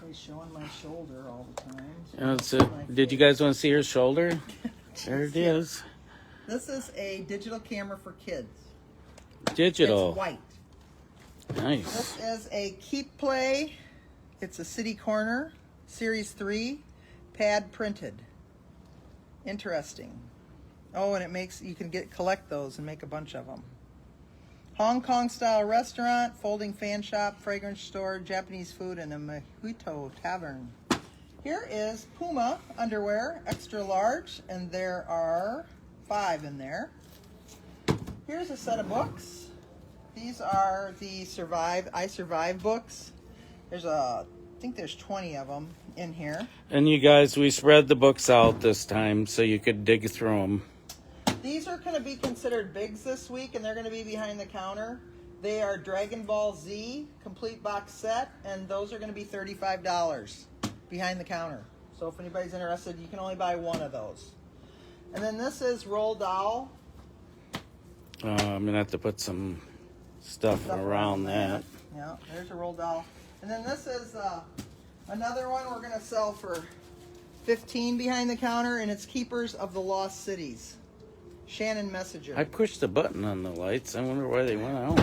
She's showing my shoulder all the time. Did you guys want to see her shoulder? There it is. This is a digital camera for kids. Digital. It's white. Nice. This is a Keep Play. It's a City Corner, Series 3, pad printed. Interesting. Oh, and you can collect those and make a bunch of them. Hong Kong style restaurant, folding fan shop, fragrance store, Japanese food, and a mojito tavern. Here is Puma underwear, extra large, and there are 5 in there. Here's a set of books. These are the I Survive books. I think there's 20 of them in here. And you guys, we spread the books out this time so you could dig through them. These are going to be considered bigs this week, and they're going to be behind the counter. They are Dragon Ball Z complete box set, and those are going to be $35 behind the counter. So if anybody's interested, you can only buy one of those. And then this is Roll Doll. I'm going to have to put some stuff around that. Yeah, there's a Roll Doll. And then this is another one we're going to sell for $15 behind the counter, and it's Keepers of the Lost Cities. Shannon Messenger. I pushed the button on the lights. I wonder why they went out.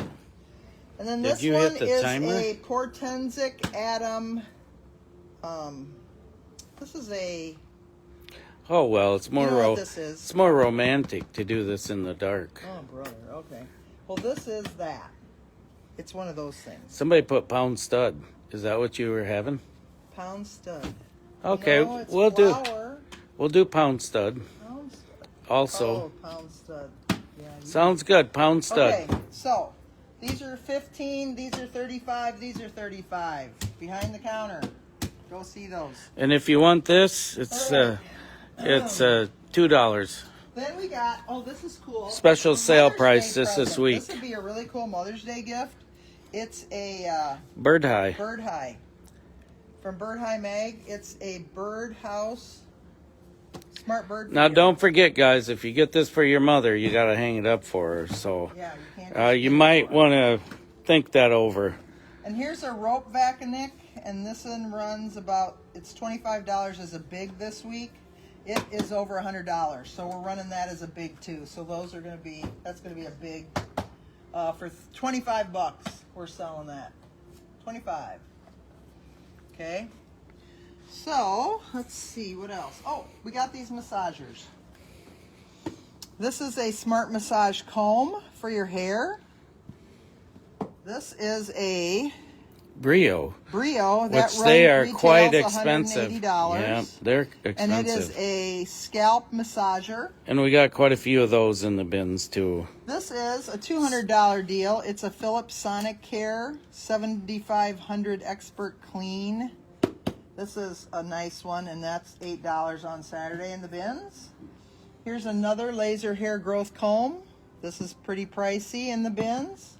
And then Did this you one hit the is timer? a Portensic Atom. This is a. Oh well, it's more You know what this is. it's more romantic to do this in the dark. Oh brother, okay. Well, this is that. It's one of those things. Somebody put pound stud. Is that what you were having? Pound stud. Okay, No, it's we'll flour. do pound stud. Pound stud. Also, Oh, pound stud. Yeah. sounds good. Pound stud. Okay, so these are 15. These are 35. These are 35. Behind the counter. Go see those. And if you want this, it's $2. Then we got, this is cool. Special It's a sale Mother's price Day this present. week. This would be a really cool Mother's Day gift. It's a Bird High. Bird High. From Bird High Mag. It's a birdhouse. Smart bird Now feeder. don't forget, guys, if you get this for your mother, you got to hang it up for her. So Yeah, you can't just you give it might to her. want to think that over. And here's a rope vacanic, and this one runs about, it's $25 as a big this week. It is over $100, so we're running that as a big too. So those are going to be, that's going to be a big, for 25 bucks, we're selling that. 25. Okay. So, let's see, what else? Oh, we got these massagers. This is a smart massage comb for your hair. This is a Brio. That Which they are retails quite expensive. $180. Yeah, they're expensive. And it is a scalp massager. And we got quite a few of those in the bins too. This is a $200 deal. It's a Philips Sonic Care 7500 Expert Clean. This is a nice one, and that's $8 on Saturday in the bins. Here's another laser hair growth comb. This is pretty pricey in the bins.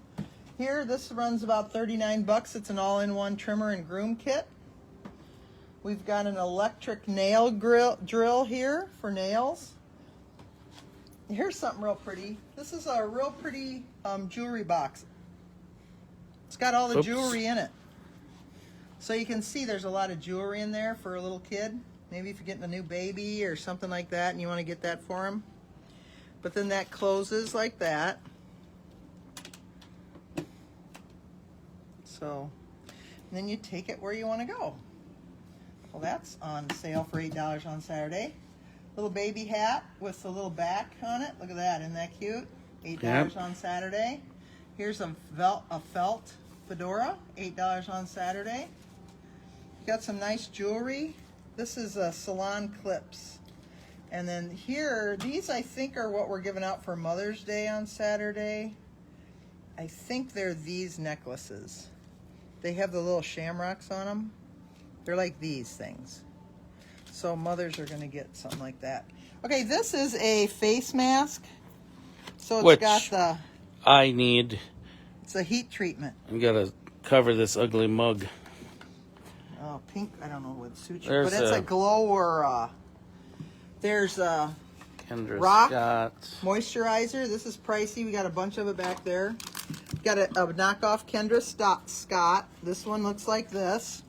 Here, this runs about 39 bucks. It's an all-in-one trimmer and groom kit. We've got an electric nail drill here for nails. Here's something real pretty. This is a real pretty jewelry box. It's got all the jewelry in it. So you can see there's a lot of jewelry in there for a little kid. Maybe if you're getting a new baby or something like that and you want to get that for him. But then that closes like that. So, and then you take it where you want to go. Well, that's on sale for $8 on Saturday. Little baby hat with a little back on it. Look at that. Isn't that cute? $8 on Saturday. Here's a felt fedora. $8 on Saturday. Got some nice jewelry. This is salon clips. And then here, these I think are what we're giving out for Mother's Day on Saturday. I think they're these necklaces. They have the little shamrocks on them. They're like these things. So mothers are going to get something like that. Okay, this is a face mask. So it's got the... I need. It's a heat treatment. I got to cover this ugly mug. Oh, pink. I don't know what suits you. There's But it's a glow or... there's a Kendra rock Scott moisturizer. This is pricey. We got a bunch of it back there. Got a knockoff Kendra Scott. This one looks like this.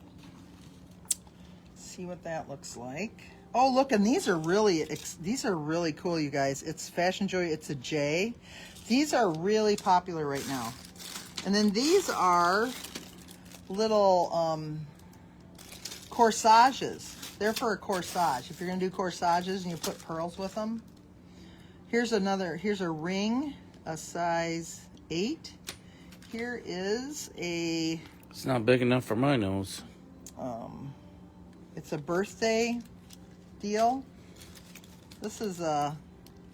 Let's see what that looks like. Oh, look, and these are really cool, you guys. It's Fashion Joy. It's a J. These are really popular right now. And then these are little corsages. They're for a corsage. If you're going to do corsages and you put pearls with them. Here's a ring, a size 8. Here is a... It's not big enough for my nose. It's a birthday deal. This is a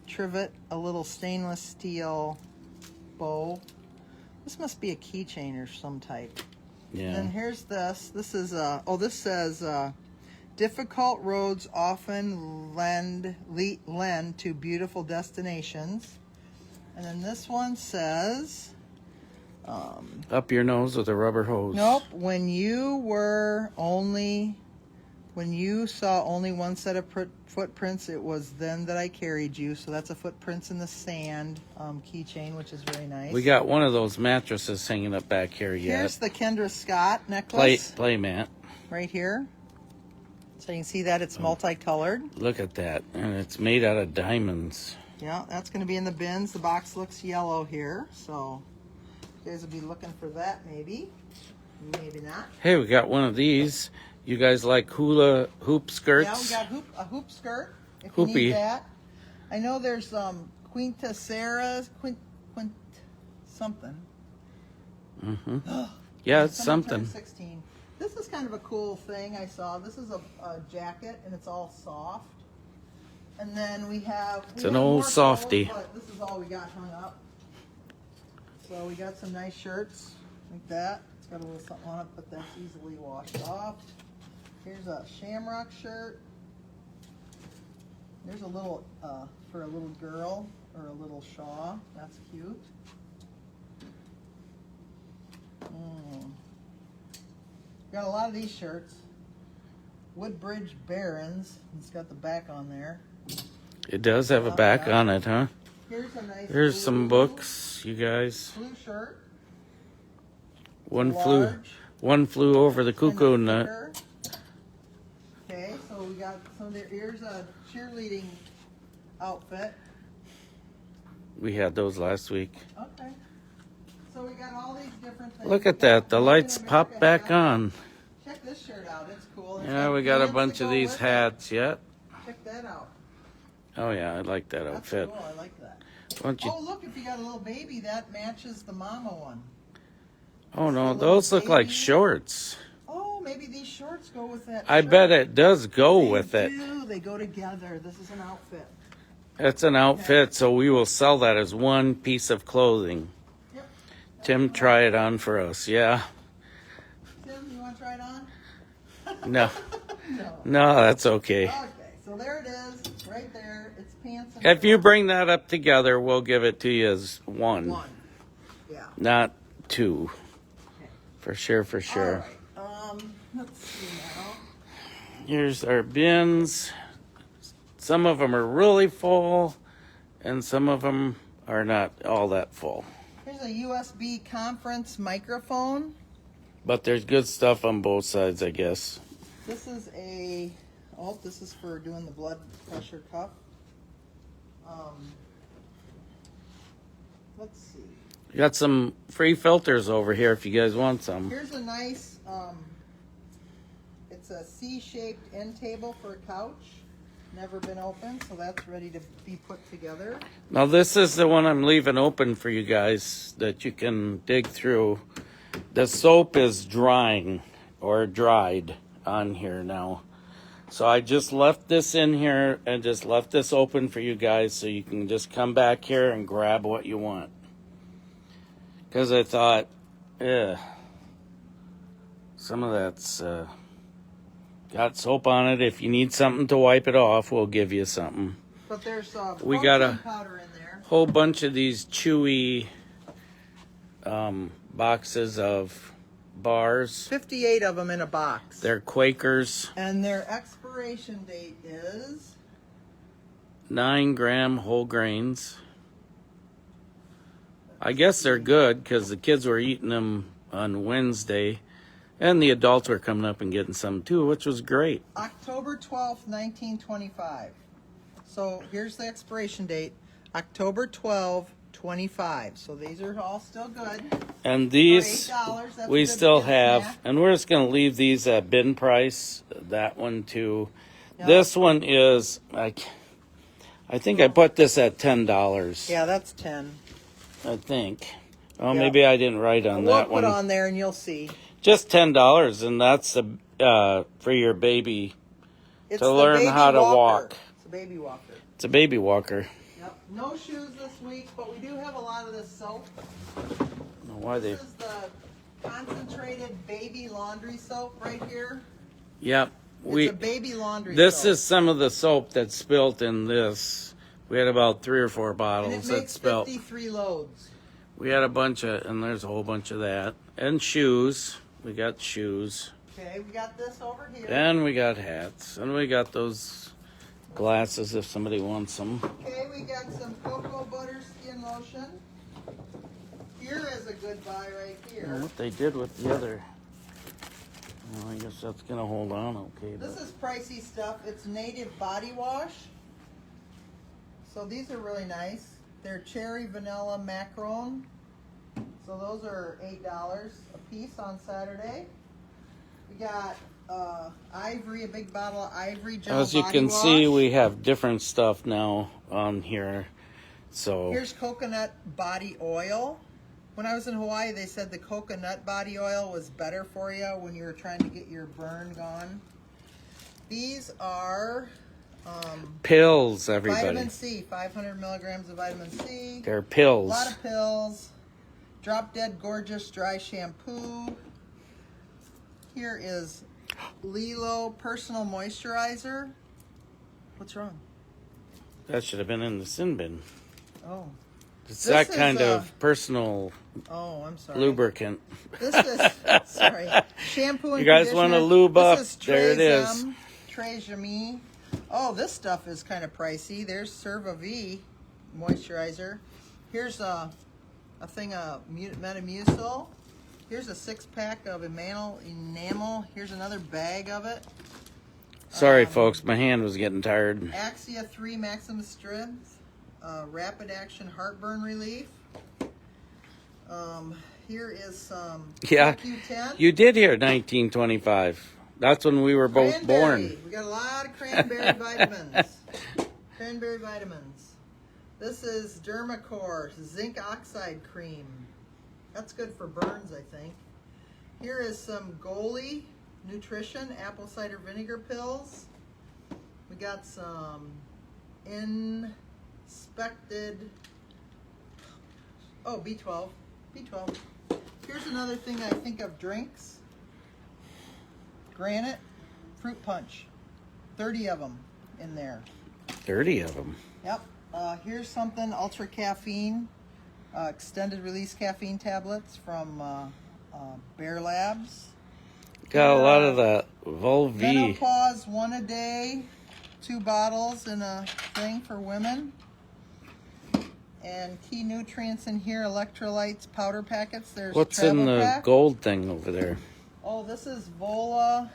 trivet, a little stainless steel bow. This must be a keychain or some type. Yeah. And then here's this. This is this says difficult roads often lend to beautiful destinations. And then this one says up your nose with a rubber hose. nope, when you saw only one set of footprints, it was then that I carried you. So that's a footprints in the sand keychain, which is very nice. We got one of those mattresses hanging up back here yet. Here's the Kendra Scott necklace. Play mat. Right here. So you can see that it's multicolored. Look at that. And it's made out of diamonds. Yeah, that's going to be in the bins. The box looks yellow here. So you guys will be looking for that maybe. Maybe not. Hey, we got one of these. You guys like hula hoop skirts? Yeah, we got a hoop skirt. If Hoopy. you need that. I know there's Quinta something. Mm-hmm. Yeah, it's Someone something. turned 16. This is kind of a cool thing I saw. This is a jacket, and it's all soft. And then we have... It's an old softie. But this is all we got hung up. So we got some nice shirts like that. It's got a little something on it, but that's easily washed off. Here's a shamrock shirt. There's a little, for a little girl, or a little shawl. That's cute. Got a lot of these shirts. Woodbridge Barons. It's got the back on there. It does have a back on it, huh? Here's a nice Here's blue, some books, you guys. blue shirt. One Large. flew over the cuckoo And a nut. sticker. Okay, so we got some of their, here's a cheerleading outfit. We had those last week. Okay. So we got all these different things. Look at that. The lights pop back on. Check this shirt out. It's cool. It's Yeah, we got a pants bunch to of go these with hats yet. it. Check that out. Oh, yeah, I like that That's outfit. cool. I like that. Why don't you... Oh, look, if you got a little baby, that matches the mama one. Oh, no, little those look like baby. shorts. Oh, maybe these shorts go with that I shirt. bet it does go They with it. do. They go together. This is an outfit. It's an outfit, so we will sell that as one piece of clothing. Yep. Tim, try it on for us. Yeah. Tim, you want to try it on? No. No. No, that's okay. Okay, so there it is, right there. It's pants and If you shorts. bring that up together, we'll give it to you as one, One. Yeah. not two. Okay. For sure, for sure. All right. Let's see now. Here's our bins. Some of them are really full, and some of them are not all that full. Here's a USB conference microphone. But there's good stuff on both sides, I guess. This is this is for doing the blood pressure cuff. Let's see. We got some free filters over here if you guys want some. Here's a nice, it's a C-shaped end table for a couch. Never been opened, so that's ready to be put together. Now this is the one I'm leaving open for you guys that you can dig through. The soap is drying or dried on here now. So I just left this in here and just left this open for you guys so you can just come back here and grab what you want. Because I thought, some of that's got soap on it. If you need something to wipe it off, we'll give you something. But there's We got a powder in there. whole bunch of these chewy boxes of bars. 58 of them in a box. They're Quakers, And their expiration date is 9-gram whole grains. I guess they're good because the kids were eating them on Wednesday, and the adults were coming up and getting some too, which was great. October 12th, 1925. So here's the expiration date, October 12, 25. So these are all still good. And For these $8, that's we a good still kid have, snack. and we're just going to leave these at bin price. That one too. Yep. This one is I think I put this at $10. Yeah, that's 10. I think. Oh, Yep. maybe I didn't write on We'll that put one. on there and you'll see. Just $10, and that's for your baby It's to the learn baby how to walker. walk. It's a baby walker. It's a baby walker. Yep. No shoes this week, but we do have a lot of this soap. I don't know why they? This is the concentrated baby laundry soap right here. Yep. It's a baby laundry This soap. is some of the soap that's spilt in this. We had about 3 or 4 And bottles it that makes spilt. 53 loads. We had a bunch of, and there's a whole bunch of that. And shoes. We got shoes. Okay, we got this over here. And we got hats. And we got those glasses if somebody wants them. Okay, we got some cocoa butter skin lotion. Here is a good buy right here. What they did with the other. Well, I guess that's going to hold on okay. This is pricey stuff. It's native body wash. So these are really nice. They're cherry vanilla macaron. So those are $8 a piece on Saturday. We got Ivory, a big bottle of Ivory gel As you body can wash. see, we have different stuff now on here. So Here's coconut body oil. When I was in Hawaii, they said the coconut body oil was better for you when you were trying to get your burn gone. These are pills, everybody. vitamin C, 500 milligrams of vitamin C. They're A pills. lot of pills. Drop Dead Gorgeous Dry Shampoo. Here is Lilo Personal Moisturizer. What's wrong? That should have been in the sin bin. Oh. It's This that kind is, of personal Oh, I'm sorry. lubricant. This is, sorry, shampoo and You guys wanna conditioner. lube up? This is There it is. Tres Amis. Oh, this stuff is kind of pricey. There's CervaV moisturizer. Here's a thing of Metamucil. Here's a 6-pack of enamel. Here's another bag of it. Sorry, folks. My hand was getting tired. Axia 3 Maximus Strips, rapid action heartburn relief. Here is some Yeah, Q10. you did hear 1925. That's when we were both Cranberry. born. We got a lot of cranberry vitamins. Cranberry vitamins. This is Dermacore zinc oxide cream. That's good for burns, I think. Here is some Goli Nutrition apple cider vinegar pills. We got some inspected, B12. B12. Here's another thing I think of drinks. Granite fruit punch. 30 of them in there. 30 of them. Yep. Here's something ultra caffeine, extended release caffeine tablets from Bear Labs. Got a lot of the Volvi. Menopause, 1 a day, 2 bottles in a thing for women. And key nutrients in here, electrolytes, powder packets. There's What's travel in the pack. gold thing over there? Oh, this is Vola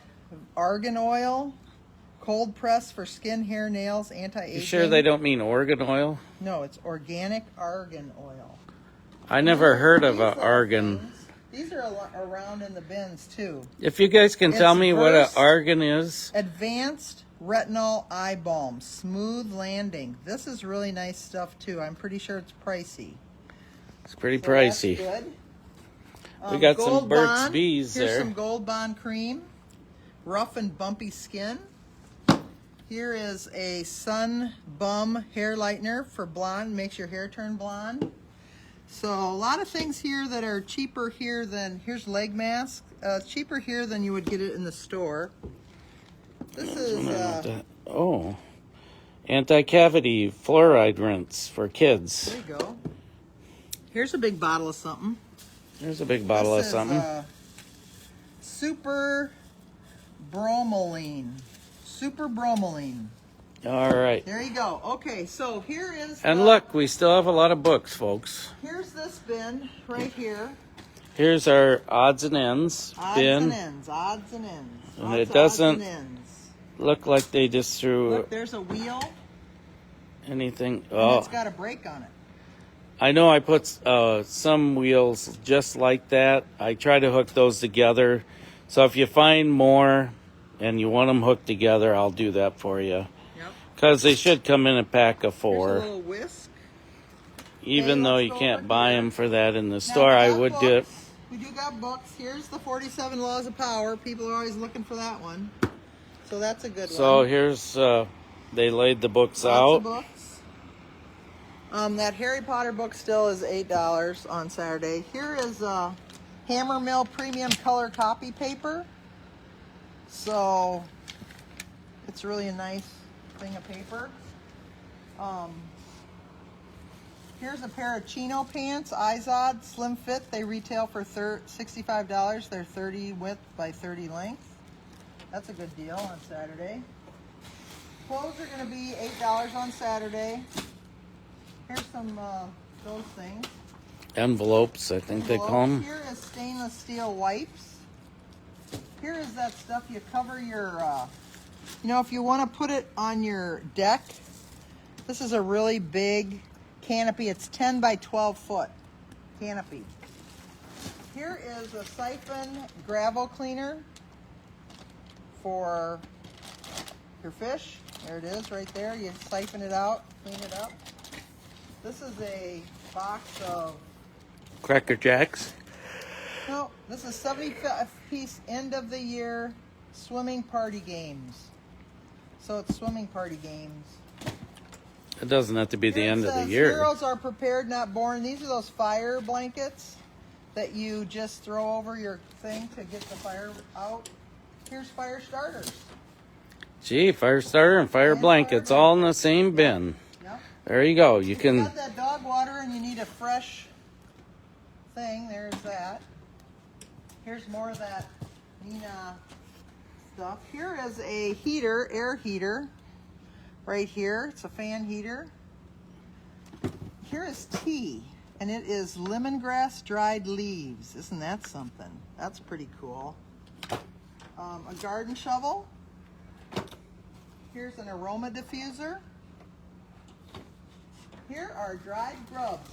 argan oil, cold press for skin, hair, nails, anti-aging. You sure they don't mean organ oil? No, it's organic argan oil. I never heard of These a little argan. things, these are around in the bins too. If you guys can tell It's me what an Versed argan is. Advanced retinol eye balm, smooth landing. This is really nice stuff too. I'm pretty sure it's pricey. It's pretty So pricey. that's good. We got Gold some Burt's Bond. Bees Here's there. some Gold Bond cream. Rough and bumpy skin. Here is a Sun Bum hair lightener for blonde. Makes your hair turn blonde. So a lot of things here that are cheaper here than, here's leg mask. Cheaper here than you would get it in the store. This is, anti-cavity fluoride rinse for kids. there you go. Here's a big bottle of something. There's a big bottle This of something. is, Super Bromelain. Super Bromelain. All right. There you go. Okay, so here is. And look, we still have a lot of books, folks. Here's this bin right here. Here's our odds and ends Odds bin. and ends. Odds and ends. And Lots it of doesn't Odds and ends. look like they just threw Look, there's a wheel, anything. and Oh, it's got a brake on it. I know I put some wheels just like that. I try to hook those together. So if you find more and you want them hooked together, I'll do that for you. Yep. Because they should come in a pack of Here's a 4. little whisk. Even Okay, though let's you go can't over buy here. them for that in the Now, store, we I got would do it. books. We do got books. Here's the 47 Laws of Power. People are always looking for that one. So that's a good So one. here's, they laid the books Lots out. of books. That Harry Potter book still is $8 on Saturday. Here is Hammer Mill Premium Color Copy Paper. So it's really a nice thing of paper. Here's a pair of chino pants, Izod, slim fit. They retail for $65. They're 30 width by 30 length. That's a good deal on Saturday. Clothes are going to be $8 on Saturday. Here's some those things. Envelopes, I think they call them. Here is stainless steel wipes. Here is that stuff you cover your, if you want to put it on your deck. This is a really big canopy. It's 10 by 12 foot canopy. Here is a siphon gravel cleaner for your fish. There it is right there. You siphon it out, clean it up. This is a box of, Cracker Jacks. no, this is 75-piece end of the year swimming party games. So it's swimming party games. It doesn't have to be the Here it end of the says, year. Heroes are prepared, not born. These are those fire blankets that you just throw over your thing to get the fire out. Here's fire starters. Gee, fire starter and fire And blankets fire all in the same bin. Yep. There you go. You If can. you got that dog water and you need a fresh thing, there's that. Here's more of that Nina stuff. Here is a heater, air heater, right here. It's a fan heater. Here is tea, and it is lemongrass dried leaves. Isn't that something? That's pretty cool. A garden shovel. Here's an aroma diffuser. Here are dried grubs.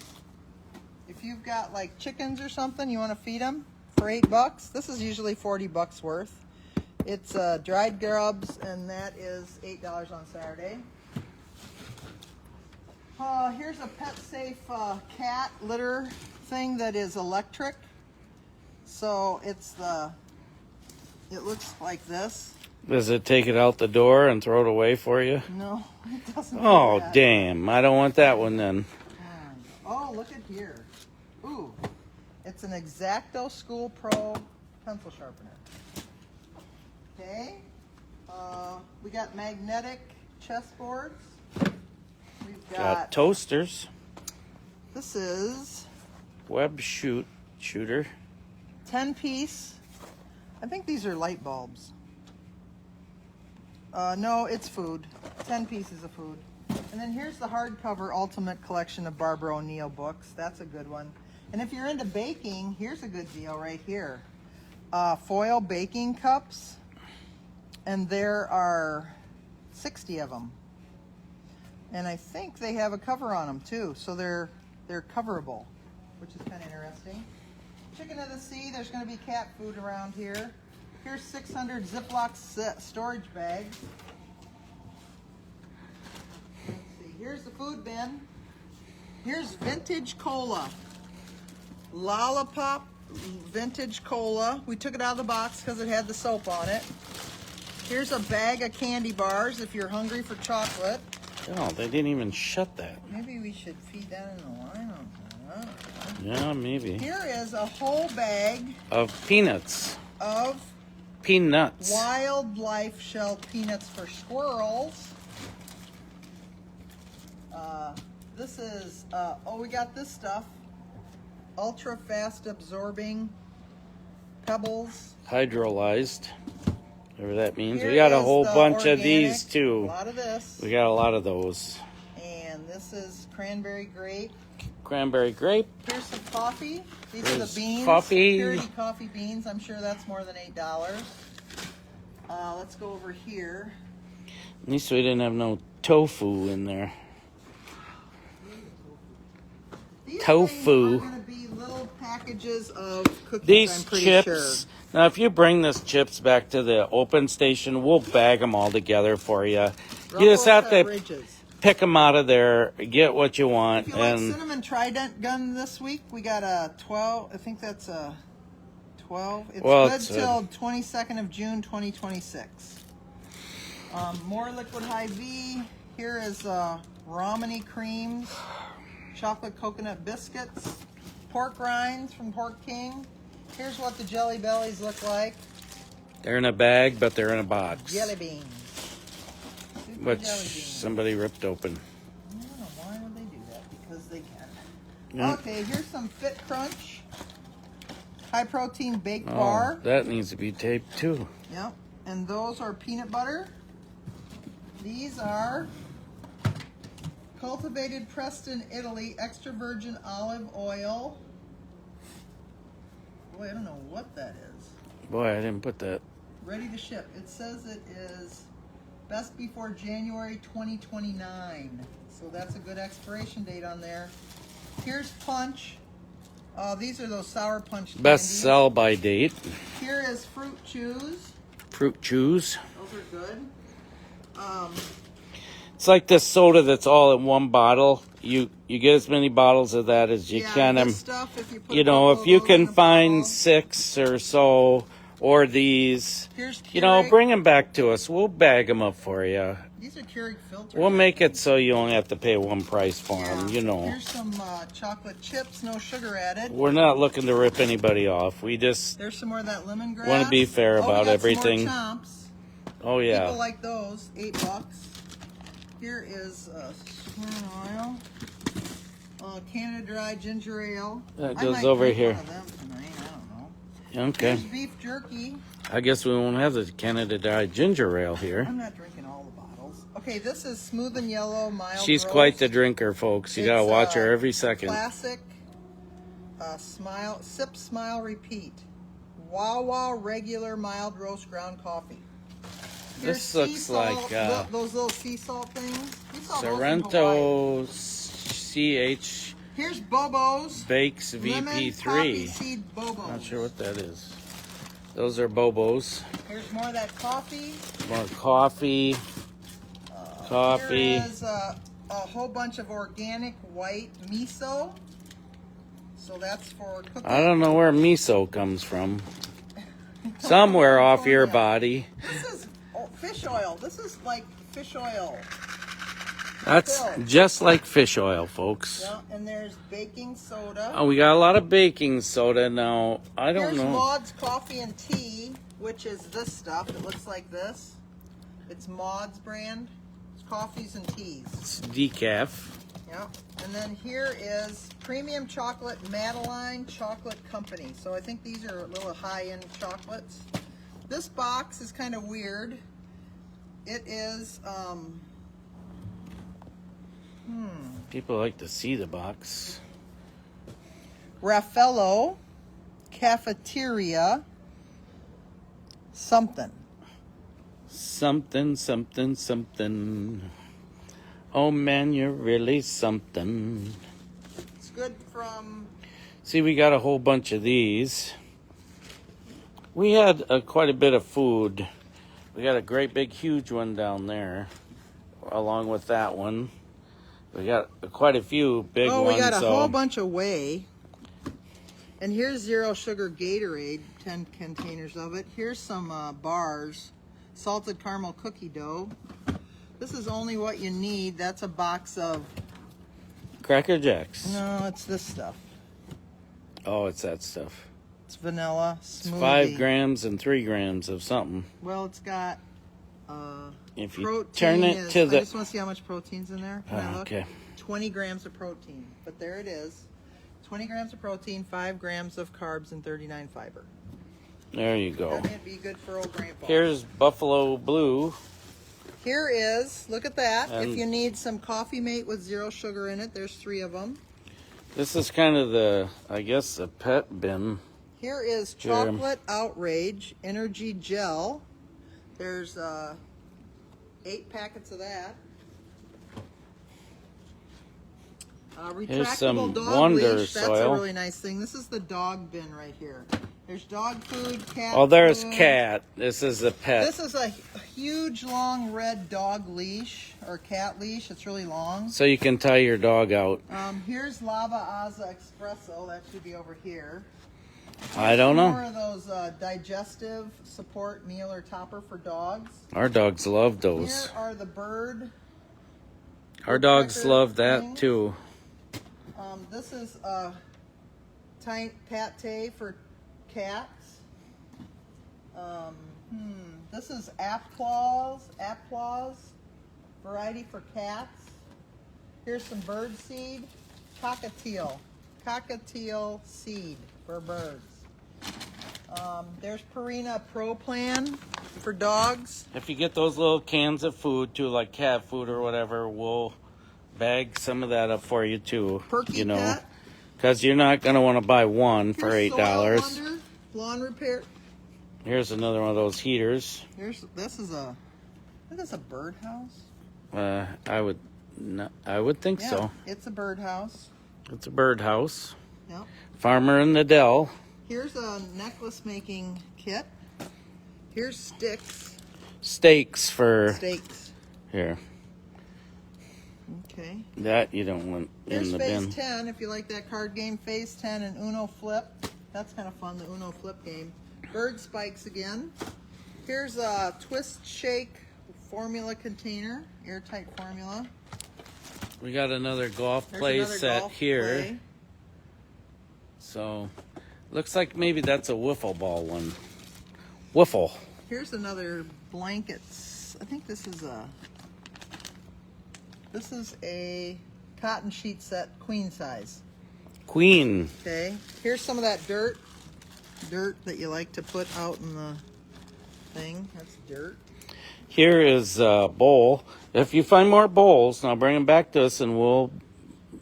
If you've got like chickens or something, you want to feed them for $8. This is usually $40 worth. It's dried grubs, and that is $8 on Saturday. Here's a pet safe cat litter thing that is electric. So it looks like this. Does it take it out the door and throw it away for you? No, it doesn't. Oh, do that. damn. I don't want that one then. Oh, look at here. Ooh, it's an X-Acto School Pro pencil sharpener. Okay. We got magnetic chessboards. We've Got toasters. This is Web shooter. 10-piece. I think these are light bulbs. No, it's food. 10 pieces of food. And then here's the hardcover Ultimate Collection of Barbara O'Neill books. That's a good one. And if you're into baking, here's a good deal right here. Foil baking cups. And there are 60 of them. And I think they have a cover on them too. So they're coverable, which is kind of interesting. Chicken of the Sea. There's going to be cat food around here. Here's 600 Ziploc storage bags. Let's see. Here's the food bin. Here's vintage cola. Lollipop vintage cola. We took it out of the box because it had the soap on it. Here's a bag of candy bars if you're hungry for chocolate. Oh, they didn't even shut that. Maybe we should feed that in the line. I don't know. Yeah, maybe. Here is a whole bag Of peanuts. of Peanuts. wildlife shell peanuts for squirrels. This is, we got this stuff. Ultra fast absorbing pebbles. Hydrolyzed. Whatever that means. Here We got a is whole the bunch of organic, these too. A lot of this. We got a lot of those. And this is cranberry grape. Cranberry grape. Here's some coffee. These are Here's the beans. coffee. Purity coffee beans. I'm sure that's more than $8. Let's go over here. At least we didn't have no tofu in there. These Tofu. things are going to be little packages of cookies, These I'm pretty chips. sure. Now, if you bring this chips back to the open station, we'll bag them all together for you. You just have to Ridges. pick them out of there, get what you want, If you like and cinnamon trident gun this week, we got a 12. I think that's a 12. It's Well, good it's till 22nd of June, 2026. More liquid high V. Here is Romney creams, chocolate coconut biscuits, pork rinds from Pork King. Here's what the Jelly Bellies look like. they're in a bag, but they're in a box, Jelly beans. Super which jelly beans. somebody ripped open. I don't know, why would they do that? Because they can. Yep. Okay, here's some Fit Crunch. High protein baked Oh, bar. that needs to be taped too. Yep. And those are peanut butter. These are cultivated pressed in Italy extra virgin olive oil. Boy, I don't know what that is. Boy, I didn't put that. Ready to ship. It says it is best before January 2029. So that's a good expiration date on there. Here's punch. These are those Sour Punch Best candies. sell by date. Here is Fruit Chews. Fruit chews. Those are good. It's like this soda that's all in one bottle. You get as many bottles of that as you can. this stuff, if you put a You know, couple if you of those in can a find bottle. 6 or so, or these, Here's you know, Keurig. bring them back to us. We'll bag them up for you. These are Keurig filters. We'll make it so you only have to pay one price for them. You know, Here's some chocolate chips, no sugar added. we're not looking to rip anybody off. We just, There's some more of that lemongrass. Wanna be fair we about got everything. Some more chomps. oh People yeah. like those. $8. Here is Smirnoff oil, Canada Dry Ginger Ale. That I goes might over drink here. One of them tonight. I don't know. Okay. Here's beef jerky. I guess we won't have the Canada Dry ginger ale here. I'm not drinking all the bottles. Okay, this is Smooth and Yellow mild. She's roast. quite the drinker, folks. You gotta It's, watch her every second. Classic. Sip, smile, repeat. Wawa regular mild roast ground coffee. Here's This looks sea salt, like those little sea salt things. You saw those in Hawaii. Sorrento CH Here's Bobos. Bakes Lemon poppy VP3. seed Bobos. Not sure what that is. Those are Bobos. Here's more of that coffee. More coffee. Coffee. Here is a whole bunch of organic white miso. So that's for cooking. I don't know where miso comes from. Somewhere off your body. This is fish oil. This is like fish oil. That's just like fish oil, folks. Yeah, and there's baking soda. Oh, we got a lot of baking soda now. I don't Here's know. Maud's Coffee and Tea, which is this stuff. It looks like this. It's Maud's brand. It's coffees and teas. It's decaf. Yeah. And then here is Premium Chocolate Madeline Chocolate Company. So I think these are little high-end chocolates. This box is kind of weird. It is, People like to see the box. Raffaello Cafeteria something. Something, something, something. Oh man, you're really something. It's good from... See, we got a whole bunch of these. We had quite a bit of food. We got a great big huge one down there, along with that one. We got quite a few big ones. Oh, we got a whole bunch of whey. And here's zero sugar Gatorade, 10 containers of it. Here's some bars, salted caramel cookie dough. This is only what you need. That's a box of... Cracker Jacks. No, it's this stuff. Oh, it's that stuff. It's vanilla It's smoothie. 5 grams and 3 grams of something. Well, it's got If you protein. turn it to the... I just want to see how much protein's in there. Can I look? Okay. 20 grams of protein. But there it is. 20 grams of protein, 5 grams of carbs, and 39 fiber. There you go. That'd be good for old grandpa. Here's Buffalo Blue. Here is, look at that. And if you need some Coffee Mate with zero sugar in it, there's 3 of them. this is kind of the, I guess, a pet bin. Here is Chocolate Outrage Energy Gel. There's 8 packets of that. Here's some Retractable dog Wonder leash. That's a Soil. really nice thing. This is the dog bin right here. There's dog food, cat Oh, there's food. cat. This is a pet. This is a huge, long red dog leash or cat leash. It's really long. So you can tie your dog out. Here's Lava Azza Espresso. That should be over here. I don't More know. of those digestive support meal or topper for dogs. Our dogs love Here those. are the bird. Our dogs cracker love that things. too. This is pate for cats. This is Applause variety for cats. Here's some bird seed. Cockatiel seed for birds. There's Purina Pro Plan for dogs. If you get those little cans of food too, like cat food or whatever, we'll bag some of that up for you too. Perky you know, Pet. because you're not going to want to buy one for Here's $8. Soil Wonder, lawn repair. Here's another one of those heaters. This is a, I think that's a birdhouse. I would think Yeah, so. it's a birdhouse. It's a birdhouse. Yep. Farmer in the Dell. Here's a necklace making kit. Here's sticks. Steaks for Steaks. here. Okay. That you don't want Here's in the Phase bin. 10. If you like that card game, Phase 10 and Uno Flip. That's kind of fun, the Uno Flip game. Bird spikes again. Here's a Twist Shake formula container, airtight formula. We got another golf There's play another set golf here. play. So, looks like maybe that's a wiffle ball one. Wiffle. Here's another blankets. I think this is a cotton sheet set, queen size. Queen. Okay. Here's some of that dirt that you like to put out in the thing. That's dirt. Here is a bowl. If you find more bowls, now bring them back to us and we'll,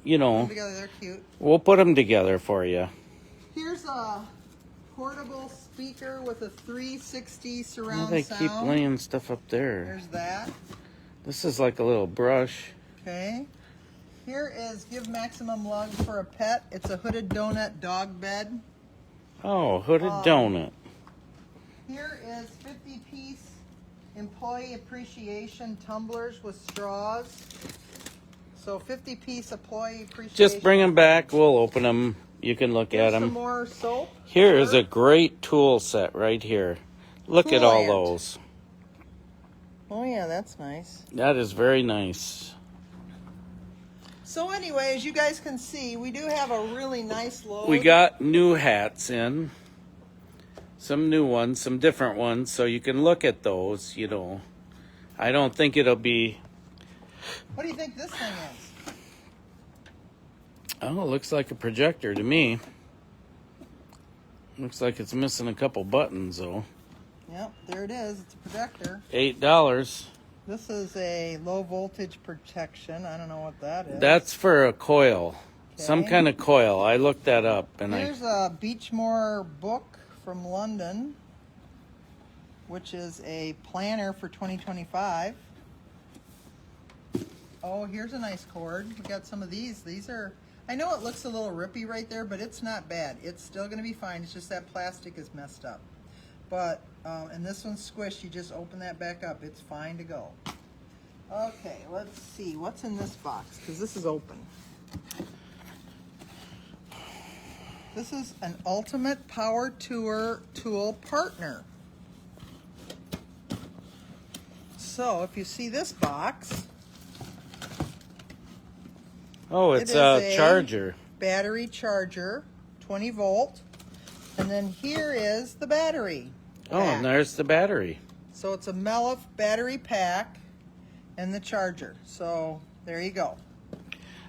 Put 'em together, they're cute. we'll put them together for you. Here's a, I think this is a, I think this is a bird house. Bird house. Here's some portable speaker with a 360 Well, surround they sound. keep laying stuff up there. There's that. This is like a little brush. Okay. Here is Give Maximum Love for a Pet. It's a hooded donut dog bed. Oh, hooded donut. Here is 50-piece employee appreciation tumblers with straws. So 50-piece employee appreciation. Just bring them back. We'll open them. You can look Here's at them. some more soap. Here is a great tool set right here. Look at all those. Oh yeah, that's nice. That is very nice. So anyway, as you guys can see, we do have a really nice load. We got new hats in. Some new ones, some different ones, so you can look at those, you know. I don't think it'll be... What do you think this thing is? Oh, it looks like a projector to me. Looks like it's missing a couple buttons, though. Yep, there it is. It's a projector. $8. This is a low voltage protection. I don't know what that is. That's for a coil. Some Okay. kind of coil. I looked that up. And Here's a Beechmore book from London, which is a planner for 2025. Oh, here's a nice cord. We got some of these. These are, I know it looks a little rippy right there, but it's not bad. It's still going to be fine. It's just that plastic is messed up. But, and this one's squished. You just open that back up. It's fine to go. Okay, let's see. What's in this box? Because this is open. This is an Ultimate Power Tour Tool Partner. So, if you see this box... Oh, it's a charger. Battery charger, 20 volt. And then here is the battery. Oh, and there's the battery. So it's a Melif battery pack and the charger. So there you go.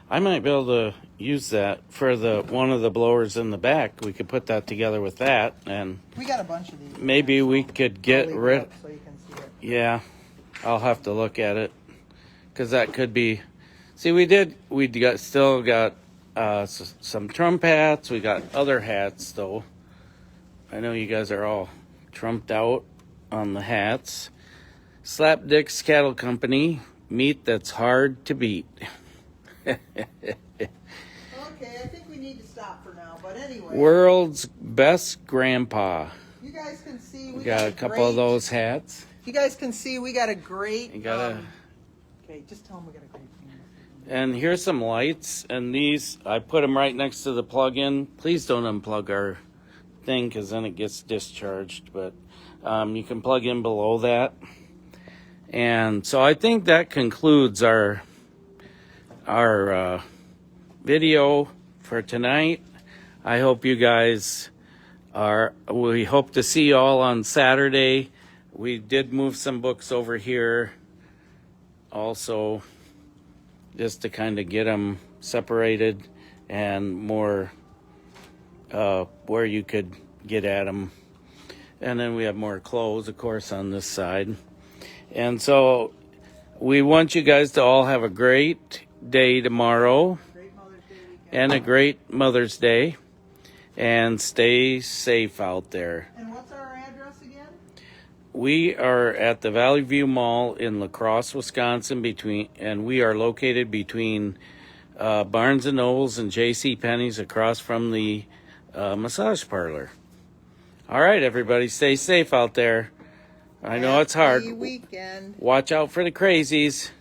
I might be able to use that for the one of the blowers in the back. We could put that together with that, and We got a bunch of these. maybe we could get I'll leave it rid. up so you can see it. Yeah, I'll have to look at it because that could be. See, we still got some Trump hats. We got other hats though. I know you guys are all trumped out on the hats. Slapdick's Cattle Company, meat that's hard to beat. Okay, I think we need to stop for now. But anyway, World's best grandpa. you guys can see We got a couple of those hats. You guys can see we got a great. You got Okay, just tell them we got a great. and here's some lights, and these I put them right next to the plug-in. Please don't unplug our thing because then it gets discharged, but you can plug in below that. And so I think that concludes our video for tonight. I hope you guys we hope to see you all on Saturday. We did move some books over here also, just to kind of get them separated and more where you could get at them. And then we have more clothes, of course, on this side. And so we want you guys to all have a great day tomorrow and a great Mother's Day. And stay safe out there. And what's our address again? We are at the Valley View Mall in La Crosse, Wisconsin, and we are located between Barnes & Nobles and J.C. Penney's across from the massage parlor. All right, everybody, stay safe out there. I know it's hard. Happy weekend. Watch out for the crazies.